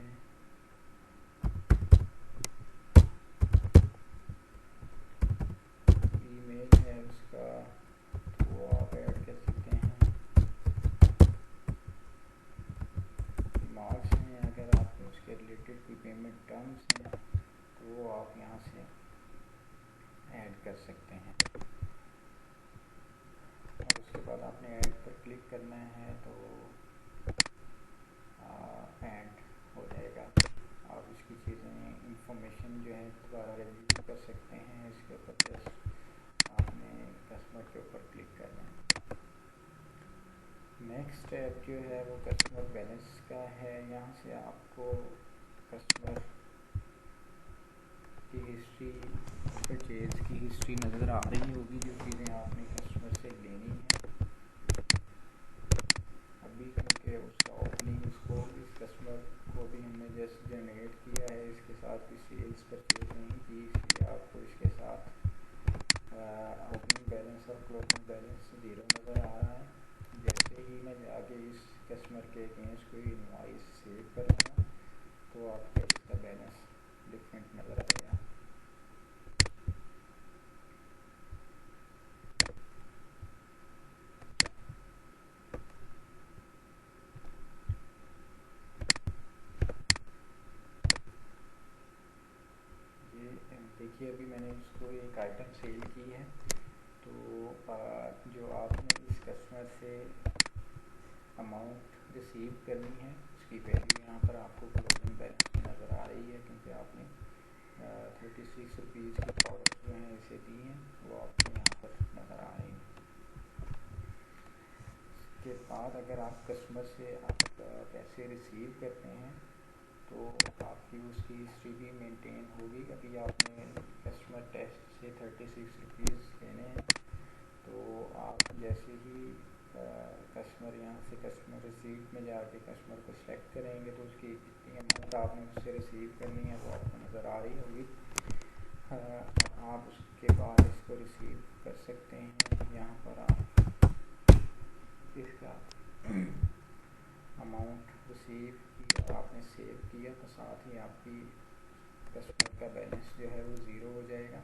ईमेल है उसका तो वो आप ऐड कर सकते हैं। मार्क्स हैं, अगर आप उसके रिलेटेड कोई पेमेंट टर्म्स हैं तो वो आप यहाँ से ऐड कर सकते हैं। और उसके बाद आपने ऐड पर क्लिक करना है तो ऐड हो जाएगा। आप इसकी चीज़ें इंफॉर्मेशन जो है दोबारा रिव्यू कर सकते हैं। इसके ऊपर जस्ट आपने कस्टमर के ऊपर क्लिक करना है। नेक्स्ट स्टेप जो है वो कस्टमर बैलेंस का है। यहाँ से आपको कस्टमर की हिस्ट्री, परचेज की हिस्ट्री नज़र आ रही होगी, जो चीज़ें आपने कस्टमर से लेनी है अभी, क्योंकि उसका ओपनिंग उसको इस कस्टमर को भी हमने जस्ट जनरेट किया है, इसके साथ भी सेल्स परचेज नहीं की, इसलिए आपको इसके साथ ओपनिंग बैलेंस और क्लोजिंग बैलेंस ज़ीरो नज़र आ रहा है। जैसे ही मैं आगे इस कस्टमर के अगेंस्ट कोई इनवॉइस सेव करूँगा तो आपको इसका बैलेंस डिफरेंट नज़र आएगा। देखिए अभी मैंने उसको एक आइटम सेल की है, तो जो आपने इस कस्टमर से अमाउंट रिसीव करनी है उसकी वैल्यू यहाँ पर आपको क्लोजिंग बैलेंस में नज़र आ रही है, क्योंकि आपने 36 रुपीज़ की प्रोडक्ट जो हैं इसे दी हैं, वो आपको यहाँ पर नज़र आ रही है। इसके बाद अगर आप कस्टमर से आप पैसे रिसीव करते हैं तो आपकी उसकी हिस्ट्री भी मेंटेन होगी। अभी आपने कस्टमर टेस्ट से 36 रुपीज़ लेने हैं, तो आप जैसे ही कस्टमर यहाँ से कस्टमर रिसीव में जाके कस्टमर को सिलेक्ट करेंगे तो उसकी जितनी अमाउंट आपने उससे रिसीव करनी है वो आपको नज़र आ रही होगी। आप उसके बाद इसको रिसीव कर सकते हैं। यहाँ पर आप इसका अमाउंट रिसीव किया, आपने सेव किया, तो साथ ही आपकी कस्टमर का बैलेंस जो है वो ज़ीरो हो जाएगा,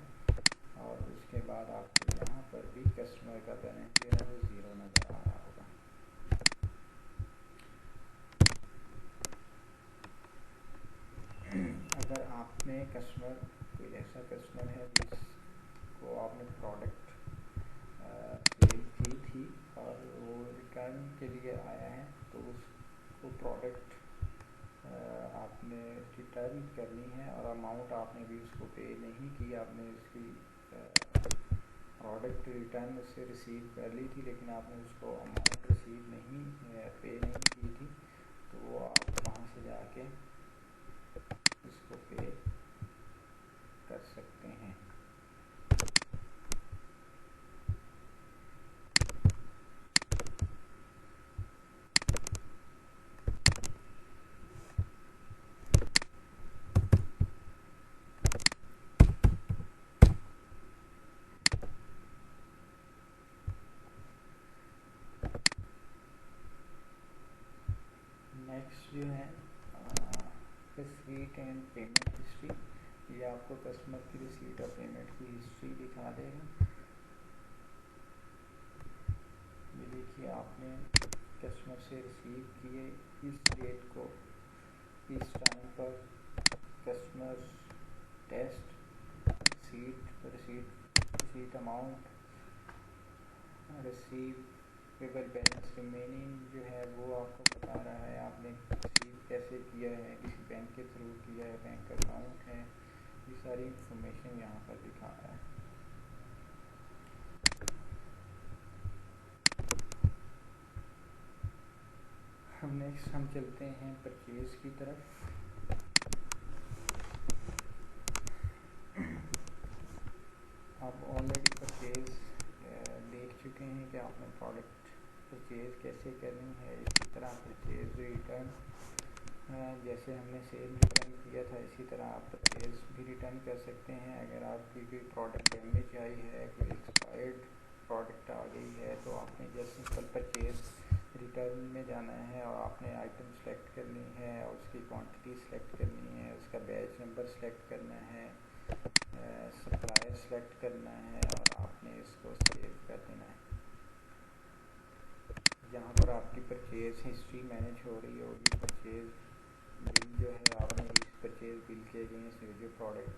और उसके बाद आपको यहाँ पर भी कस्टमर का बैलेंस जो है वो ज़ीरो नज़र आ रहा होगा। अगर आपने कस्टमर कोई ऐसा कस्टमर है जिसको आपने प्रोडक्ट सेल की थी और वो रिटर्न के लिए आया है, तो उसको प्रोडक्ट आपने रिटर्न करनी है और अमाउंट आपने भी उसको पे नहीं की, आपने उसकी प्रोडक्ट रिटर्न उससे रिसीव कर ली थी लेकिन आपने उसको अमाउंट रिसीव नहीं पे नहीं की थी, तो आप वहाँ से जाके उसको पे कर सकते हैं। एंड पेमेंट हिस्ट्री, ये आपको कस्टमर की रिसीट और पेमेंट की हिस्ट्री दिखा देगा। ये देखिए आपने कस्टमर से रिसीव किए इस डेट को, इस टाइम पर customer test receipt amount, receivable balance remaining जो है वो आपको बता रहा है आपने रिसीव कैसे किया है, किसी बैंक के थ्रू किया है, बैंक अकाउंट है, ये सारी इंफॉर्मेशन यहाँ पर दिखा रहा है। नेक्स्ट हम चलते हैं परचेज की तरफ। आप ऑलरेडी परचेज देख चुके हैं कि आपने प्रोडक्ट परचेज कैसे करनी है। इसी तरह परचेज रिटर्न, जैसे हमने सेल रिटर्न किया था इसी तरह आप परचेज भी रिटर्न कर सकते हैं। अगर आपकी कोई प्रोडक्ट डैमेज आई है, कोई एक्सपायर्ड प्रोडक्ट आ गई है, तो आपने जस्ट सिंपल परचेज रिटर्न में जाना है और आपने आइटम सेलेक्ट करनी है और उसकी क्वांटिटी सेलेक्ट करनी है, उसका बैच नंबर सेलेक्ट करना है, सप्लायर सेलेक्ट करना है और आपने इसको सेव कर देना है। यहाँ पर आपकी परचेज हिस्ट्री मैनेज हो रही होगी। परचेज बिल जो है आपने इस परचेज बिल के अगेंस्ट जो प्रोडक्ट,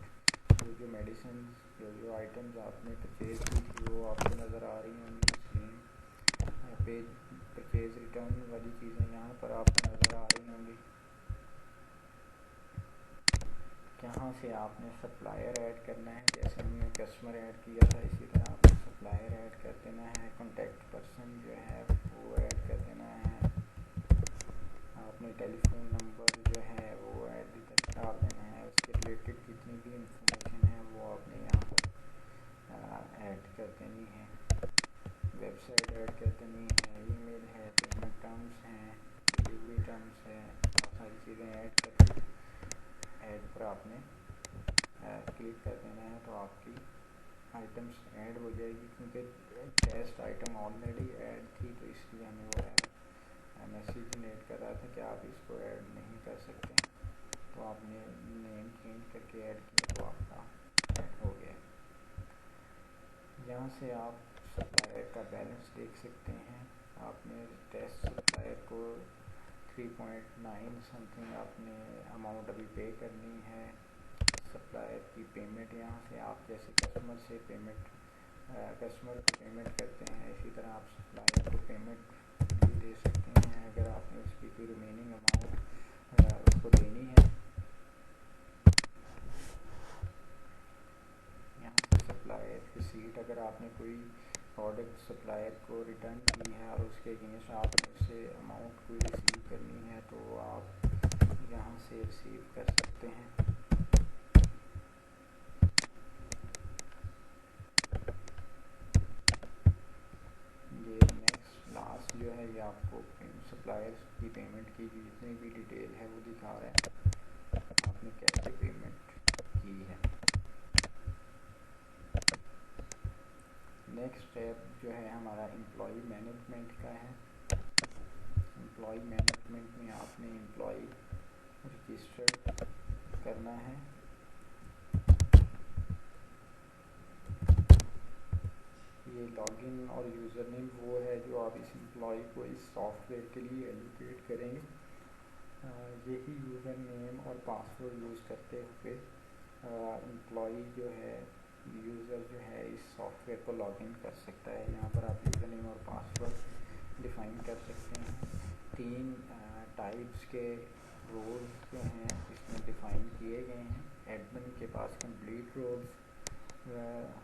जो मेडिसिन, जो आइटम्स आपने परचेज की थी वो आपको नज़र आ रही होंगी स्क्रीन पे। परचेज रिटर्न वाली चीज़ें यहाँ पर आपको नज़र आ रही होंगी। यहाँ से आपने सप्लायर ऐड करना है, जैसे हमने कस्टमर ऐड किया था इसी तरह आपने सप्लायर ऐड कर देना है। कॉन्टैक्ट पर्सन जो है वो ऐड कर देना है। आपने टेलीफोन नंबर जो है वो ऐड डाल देना है। उसके रिलेटेड जितनी भी इंफॉर्मेशन है वो आपने यहाँ पर ऐड कर देनी है। वेबसाइट ऐड कर देनी है, ईमेल है, पेमेंट टर्म्स हैं, डिलीवरी टर्म्स है, बहुत सारी चीज़ें ऐड करके ऐड पर आपने क्लिक कर देना है तो आपकी आइटम्स ऐड हो जाएगी। क्योंकि टेस्ट आइटम ऑलरेडी ऐड थी तो इसलिए हमें वो मैसेज जनरेट कर रहा था कि आप इसको ऐड नहीं कर सकते। तो आपने नेम चेंज करके ऐड किया तो आपका ऐड हो गया। यहाँ से आप सप्लायर का बैलेंस देख सकते हैं। आपने टेस्ट सप्लायर को 3.9 समथिंग आपने अमाउंट अभी पे करनी है। सप्लायर की पेमेंट यहाँ से आप जैसे कस्टमर से पेमेंट, कस्टमर को पेमेंट करते हैं इसी तरह आप सप्लायर को पेमेंट भी दे सकते हैं अगर आपने उसकी कोई रिमेनिंग अमाउंट उसको देनी है। यहाँ से सप्लायर रिसीट, अगर आपने कोई प्रोडक्ट सप्लायर को रिटर्न की है और उसके अगेंस्ट आपने उससे अमाउंट कोई रिसीव करनी है तो आप यहाँ से रिसीव कर सकते हैं। ये नेक्स्ट लास्ट जो है ये आपको सप्लायर की पेमेंट की जितनी भी डिटेल है वो दिखा रहा है आपने कैसे पेमेंट की है। नेक्स्ट स्टेप जो है हमारा एम्प्लॉय मैनेजमेंट का है। एम्प्लॉय मैनेजमेंट में आपने एम्प्लॉय रजिस्टर करना है। ये लॉगिन और यूज़र नेम वो है जो आप इस एम्प्लॉय को इस सॉफ्टवेयर के लिए एलोकेट करेंगे। यही यूज़र नेम और पासवर्ड यूज़ करते हुए एम्प्लॉय जो है, यूज़र जो है इस सॉफ्टवेयर को लॉगिन कर सकता है। यहाँ पर आप यूज़र नेम और पासवर्ड डिफ़ाइन कर सकते हैं। 3 टाइप्स के रोल्स जो हैं इसमें डिफ़ाइन किए गए हैं। एडमिन के पास कंप्लीट रोल्स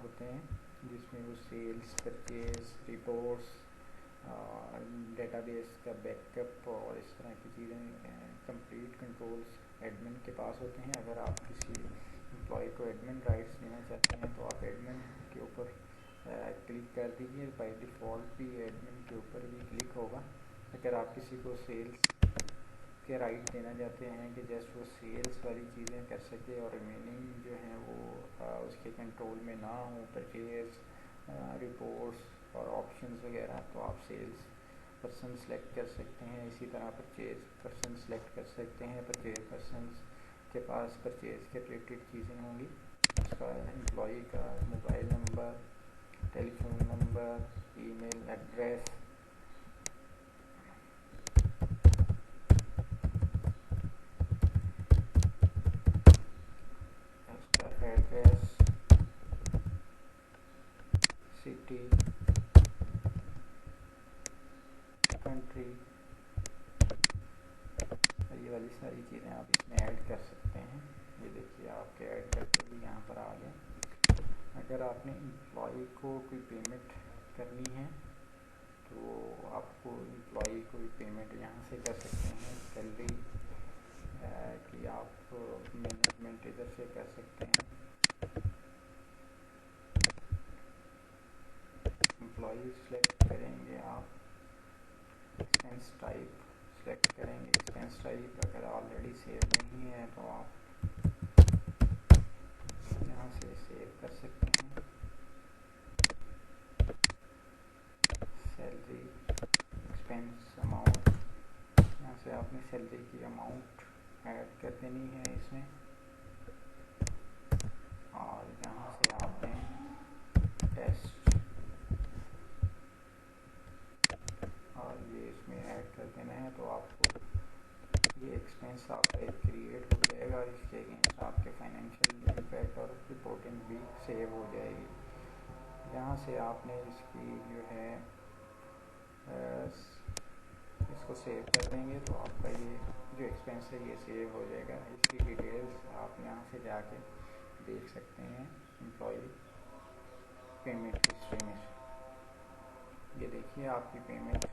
होते हैं जिसमें वो सेल्स, परचेज, रिपोर्ट्स, डेटाबेस का बैकअप और इस तरह की चीज़ें, कंप्लीट कंट्रोल्स एडमिन के पास होते हैं। अगर आप किसी एम्प्लॉय को एडमिन राइट्स देना चाहते हैं तो आप एडमिन के ऊपर क्लिक कर दीजिए। बाय डिफ़ॉल्ट भी एडमिन के ऊपर भी क्लिक होगा। अगर आप किसी को सेल्स के राइट देना चाहते हैं कि जस्ट वो सेल्स वाली चीज़ें कर सके और रिमेनिंग जो हैं वो उसके कंट्रोल में ना हो, परचेज, रिपोर्ट्स और ऑप्शंस वगैरह, तो आप सेल्स पर्सन सेलेक्ट कर सकते हैं। इसी तरह परचेज पर्सन सेलेक्ट कर सकते हैं। परचेज पर्सन आपके पास परचेज के रिलेटेड चीज़ें होंगी। उसका एम्प्लॉई का mobile number, telephone number, email address, उसका एड्रेस, सिटी, कंट्री, ये वाली सारी चीज़ें आप इसमें ऐड कर सकते हैं। ये देखिए आपके ऐड करके भी यहाँ पर आ गया। अगर आपने एम्प्लॉई को कोई पेमेंट करनी है तो आपको एम्प्लॉई को भी पेमेंट यहाँ से कर सकते हैं। सैलरी कि आप मैनेजमेंट इधर से कर सकते हैं। एम्प्लॉई सेलेक्ट करेंगे आप, एक्सपेंस टाइप सेलेक्ट करेंगे। एक्सपेंस टाइप अगर ऑलरेडी सेव नहीं है तो आप यहाँ से सेव कर सकते हैं। सैलरी एक्सपेंस अमाउंट, यहाँ से आपने सैलरी की अमाउंट ऐड कर देनी है इसमें, और यहाँ से आपने टेस्ट और ये इसमें ऐड कर देना है। तो आपको ये एक्सपेंस आपका एक क्रिएट हो जाएगा और इसके अगेंस्ट आपके फाइनेंशियल इम्पैक्ट और रिपोर्टिंग भी सेव हो जाएगी। यहाँ से आपने इसकी जो है इसको सेव कर देंगे तो आपका ये जो एक्सपेंस है ये सेव हो जाएगा। इसकी डिटेल्स आप यहाँ से जाके देख सकते हैं एम्प्लॉय पेमेंट हिस्ट्री में। ये देखिए आपकी पेमेंट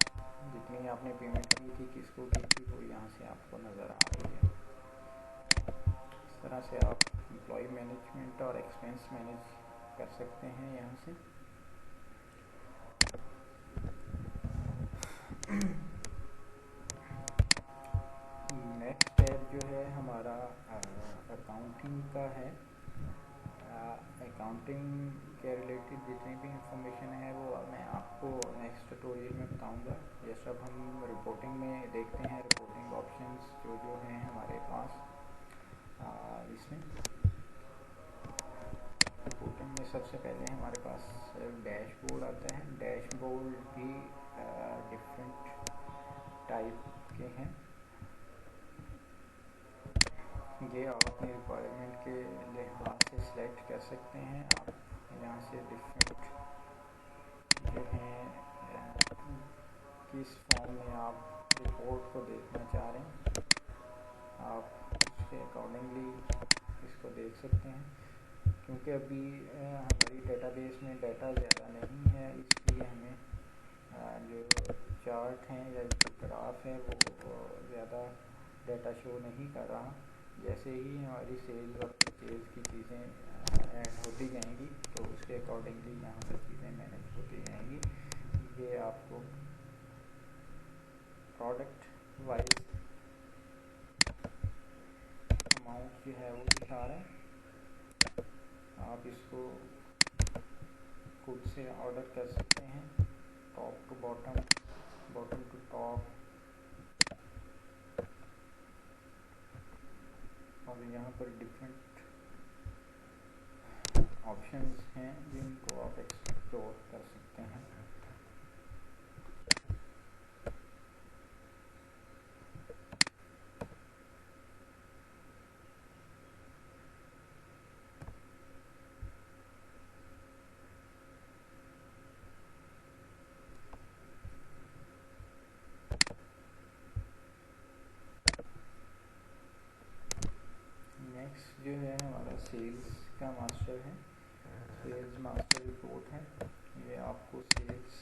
जितनी आपने पेमेंट की थी, किसको की थी, वो यहाँ से आपको नज़र आ रही है। इस तरह से आप एम्प्लॉय मैनेजमेंट और एक्सपेंस मैनेज कर सकते हैं यहाँ से। नेक्स्ट स्टेप जो है हमारा अकाउंटिंग का है। अकाउंटिंग के रिलेटेड जितनी भी इंफॉर्मेशन है वो मैं आपको नेक्स्ट ट्यूटोरियल में बताऊंगा। ये सब हम रिपोर्टिंग में देखते हैं, रिपोर्टिंग ऑप्शंस जो जो हैं हमारे पास इसमें। रिपोर्टिंग में सबसे पहले हमारे पास डैशबोर्ड आता है। डैशबोर्ड भी डिफरेंट टाइप के हैं। ये आप अपनी रिक्वायरमेंट के लिहाज से सिलेक्ट कर सकते हैं। आप यहाँ से डिफरेंट जो हैं किस फॉर्म में आप रिपोर्ट को देखना चाह रहे हैं, आप उसके अकॉर्डिंगली इसको देख सकते हैं। क्योंकि अभी हमारी डेटाबेस में डाटा ज़्यादा नहीं है, इसलिए हमें जो चार्ट हैं या जो ग्राफ है वो ज़्यादा डाटा शो नहीं कर रहा। जैसे ही हमारी सेल्स और परचेज की चीज़ें ऐड होती जाएंगी तो उसके अकॉर्डिंगली यहाँ पर चीज़ें मैनेज होती जाएंगी। ये आपको प्रोडक्ट वाइज अमाउंट जो है वो दिखा रहा है। आप इसको खुद से ऑर्डर कर सकते हैं, top to bottom, bottom to top. और यहाँ पर डिफरेंट ऑप्शंस हैं जिनको आप एक्सप्लोर कर सकते हैं। नेक्स्ट जो है हमारा सेल्स का मास्टर है, सेल्स मास्टर रिपोर्ट है। ये आपको सेल्स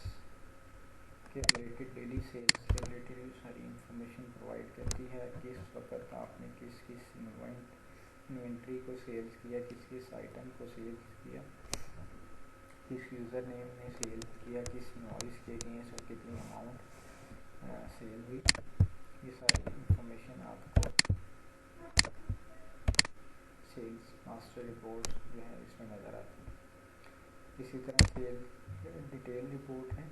के रिलेटेड, डेली सेल्स के रिलेटेड सारी इंफॉर्मेशन प्रोवाइड करती है। किस वक्त आपने किस किस इन्वेंट्री को सेल्स किया, किस किस आइटम को सेल्स किया, किस यूज़र नेम ने सेल किया, किस इनवॉइस के अगेंस्ट और कितनी अमाउंट सेल हुई। ये सारी इंफॉर्मेशन आपको सेल्स मास्टर रिपोर्ट जो है इसमें नज़र आती है। इसी तरह सेल डिटेल रिपोर्ट है।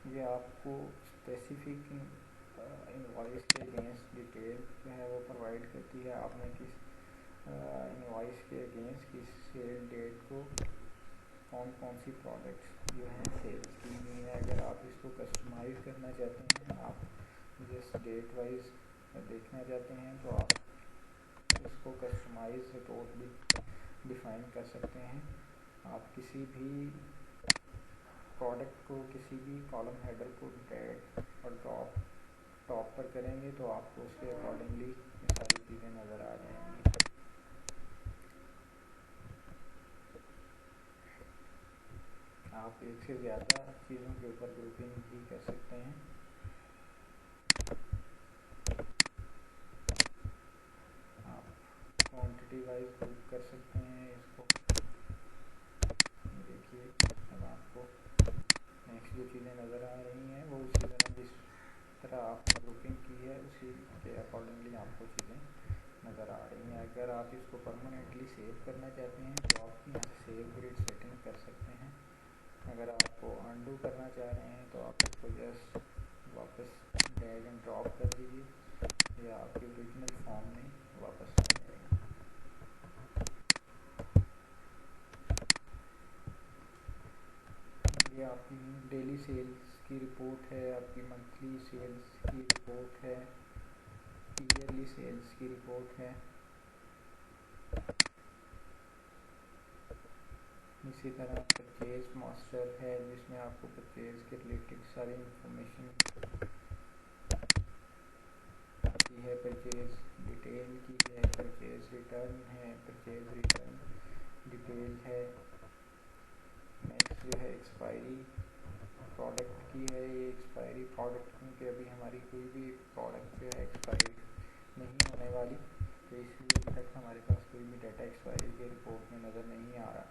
ये आपको स्पेसिफिक इनवॉइस के अगेंस्ट डिटेल जो है वो प्रोवाइड करती है। आपने किस इनवॉइस के अगेंस्ट की सेल डेट को कौन कौन सी प्रोडक्ट्स जो हैं सेल्स की हुई हैं। अगर आप इसको कस्टमाइज़ करना चाहते हैं, आप जस्ट डेट वाइज देखना चाहते हैं, तो आप इसको कस्टमाइज रिपोर्ट भी डिफ़ाइन कर सकते हैं। आप किसी भी प्रोडक्ट को, किसी भी कॉलम हेडर को ड्रैग और ड्रॉप टॉप पर करेंगे तो आपको उसके अकॉर्डिंगली ये सारी चीज़ें नज़र आ जाएंगी। आप एक से ज़्यादा चीज़ों के ऊपर ग्रुपिंग भी कर सकते हैं। आप क्वांटिटी वाइज ग्रुप कर सकते हैं इसको। देखिए अब आपको नेक्स्ट जो चीज़ें नज़र आ रही हैं वो उसी तरह, जिस तरह आपने ग्रुपिंग की है उसी के अकॉर्डिंगली आपको चीज़ें नज़र आ रही हैं। अगर आप इसको परमानेंटली सेव करना चाहते हैं तो आप यहाँ से सेव ग्रिड सेटिंग कर सकते हैं। अगर आपको अनडू करना चाह रहे हैं तो आप इसको जस्ट वापस ड्रैग एंड ड्रॉप कर दीजिए, या आपके ओरिजिनल फॉर्म में वापस आ जाएगा। ये आपकी डेली सेल्स की रिपोर्ट है, आपकी मंथली सेल्स की रिपोर्ट है, ईयरली सेल्स की रिपोर्ट है। इसी तरह परचेज मास्टर है जिसमें आपको परचेज के रिलेटेड सारी इंफॉर्मेशन आती है। परचेज डिटेल की है, परचेज रिटर्न है, परचेज रिटर्न डिटेल है। नेक्स्ट जो है एक्सपायरी प्रोडक्ट की है। ये एक्सपायरी प्रोडक्ट क्योंकि अभी हमारी कोई भी प्रोडक्ट जो है एक्सपायरी नहीं होने वाली, तो इसलिए अभी तक हमारे पास कोई भी डाटा एक्सपायरी के रिपोर्ट में नज़र नहीं आ रहा।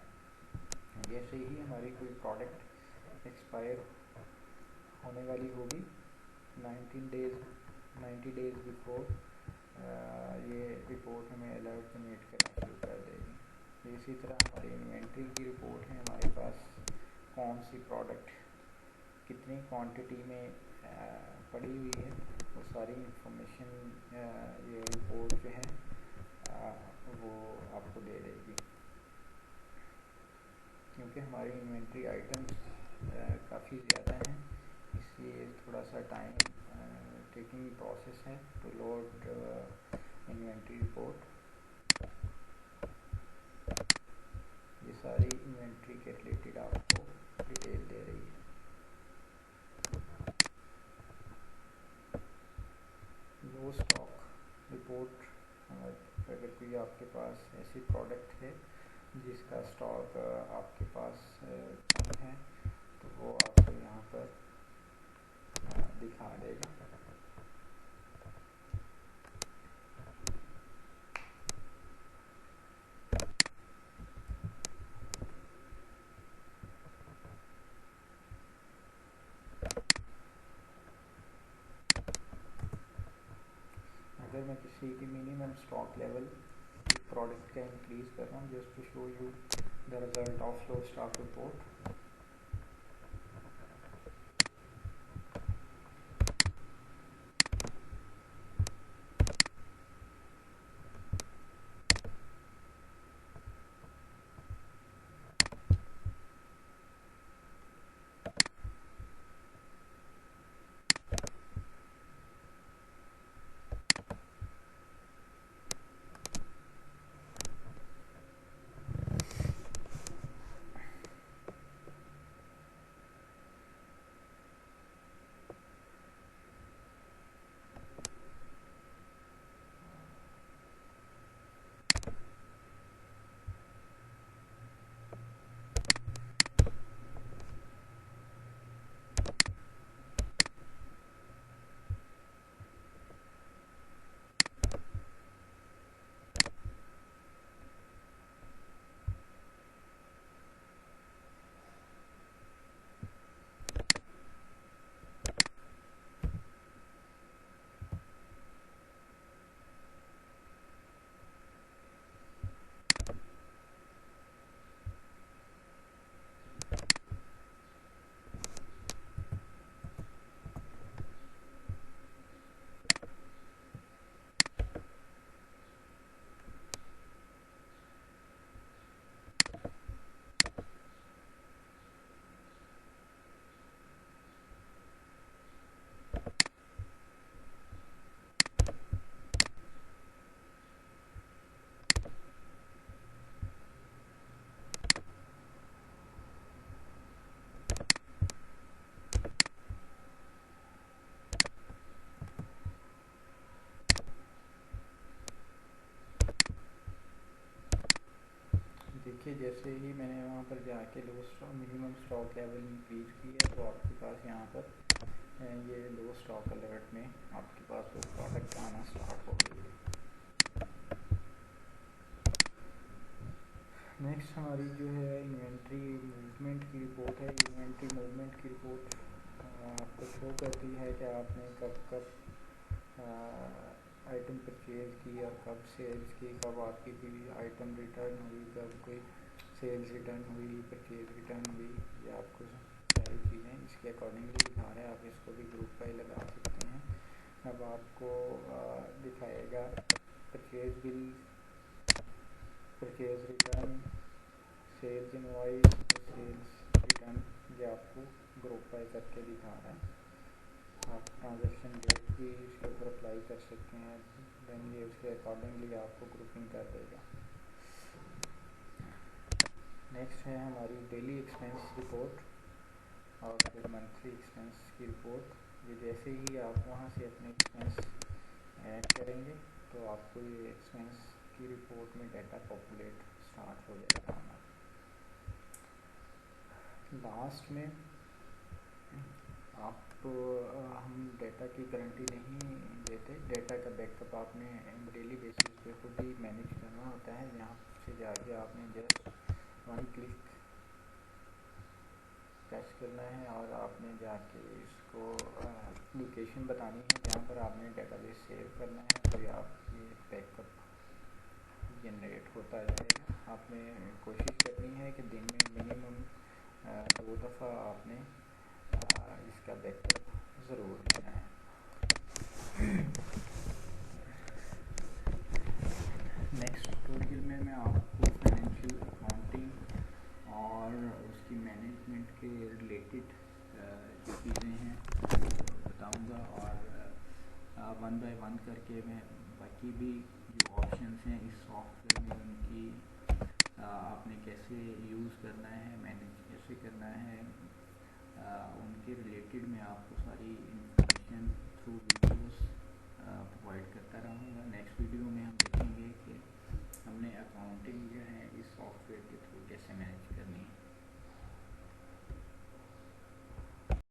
जैसे ही हमारी कोई प्रोडक्ट एक्सपायर होने वाली होगी 90 डेज़ बिफोर, ये रिपोर्ट हमें अलर्ट जनरेट करना शुरू कर देगी। इसी तरह हमारी इन्वेंट्री की रिपोर्ट है, हमारे पास कौन सी प्रोडक्ट कितनी क्वांटिटी में पड़ी हुई है, वो सारी इंफॉर्मेशन ये रिपोर्ट जो है वो आपको दे देगी। क्योंकि हमारी इन्वेंट्री आइटम्स काफ़ी ज़्यादा हैं, इसलिए थोड़ा सा टाइम टेकिंग प्रोसेस है टू लोड इन्वेंट्री रिपोर्ट। ये सारी इन्वेंट्री के रिलेटेड आपको डिटेल दे रही है। लो स्टॉक रिपोर्ट, अगर कोई आपके पास ऐसी प्रोडक्ट है जिसका स्टॉक आपके पास कम है तो वो आपको यहाँ पर दिखा देगा। अगर मैं किसी की मिनिमम स्टॉक लेवल प्रोडक्ट का इंक्रीज कर रहा हूँ just to show you the result of low stock report, देखिए जैसे ही मैंने वहाँ पर जाके low stock minimum stock level increase किया तो आपके पास यहाँ पर ये लो स्टॉक अलर्ट में आपके पास वो प्रोडक्ट आना स्टार्ट हो गई है। नेक्स्ट हमारी जो है इन्वेंट्री मूवमेंट की रिपोर्ट है। इन्वेंट्री मूवमेंट की रिपोर्ट आपको शो करती है कि आपने कब कब आइटम परचेज़ की और कब सेल्स की, कब आपकी कोई आइटम रिटर्न हुई, कब कोई सेल्स रिटर्न हुई, परचेज रिटर्न हुई। ये आपको सारी चीज़ें इसके अकॉर्डिंगली दिखा रहा है। आप इसको भी ग्रुप बाई लगा सकते हैं। अब आपको दिखाएगा purchase bill, purchase return, sales invoice, sales return, ये आपको ग्रुप बाई करके दिखा रहा है। आप ट्रांजैक्शन डेट भी इसके ऊपर अप्लाई कर सकते हैं, देन ये उसके अकॉर्डिंगली आपको ग्रुपिंग कर देगा। नेक्स्ट है हमारी डेली एक्सपेंस रिपोर्ट और फिर मंथली एक्सपेंस की रिपोर्ट। ये जैसे ही आप वहाँ से अपने एक्सपेंस ऐड करेंगे तो आपको ये एक्सपेंस की रिपोर्ट में डाटा पॉपुलेट स्टार्ट हो जाएगा। लास्ट में आप हम डेटा की गारंटी नहीं देते। डेटा का बैकअप आपने डेली बेसिस पे खुद ही मैनेज करना होता है। यहाँ से जाके आपने जस्ट वन क्लिक प्रेस करना है और आपने जाके इसको लोकेशन बतानी है जहाँ पर आपने डेटाबेस सेव करना है, तो आप ये बैकअप जनरेट होता जाएगा। आपने कोशिश करनी है कि दिन में मिनिमम 2 दफ़ा आपने इसका बैकअप ज़रूर लेना है। नेक्स्ट ट्यूटोरियल में मैं आपको फाइनेंशियल अकाउंटिंग और उसकी मैनेजमेंट के रिलेटेड जो चीज़ें हैं बताऊंगा और वन बाय वन करके मैं बाकी भी जो ऑप्शंस हैं इस सॉफ्टवेयर में उनकी आपने कैसे यूज़ करना है, मैनेज कैसे करना है, उनके रिलेटेड मैं आपको सारी इंफॉर्मेशन थ्रू वीडियोस प्रोवाइड करता रहूँगा।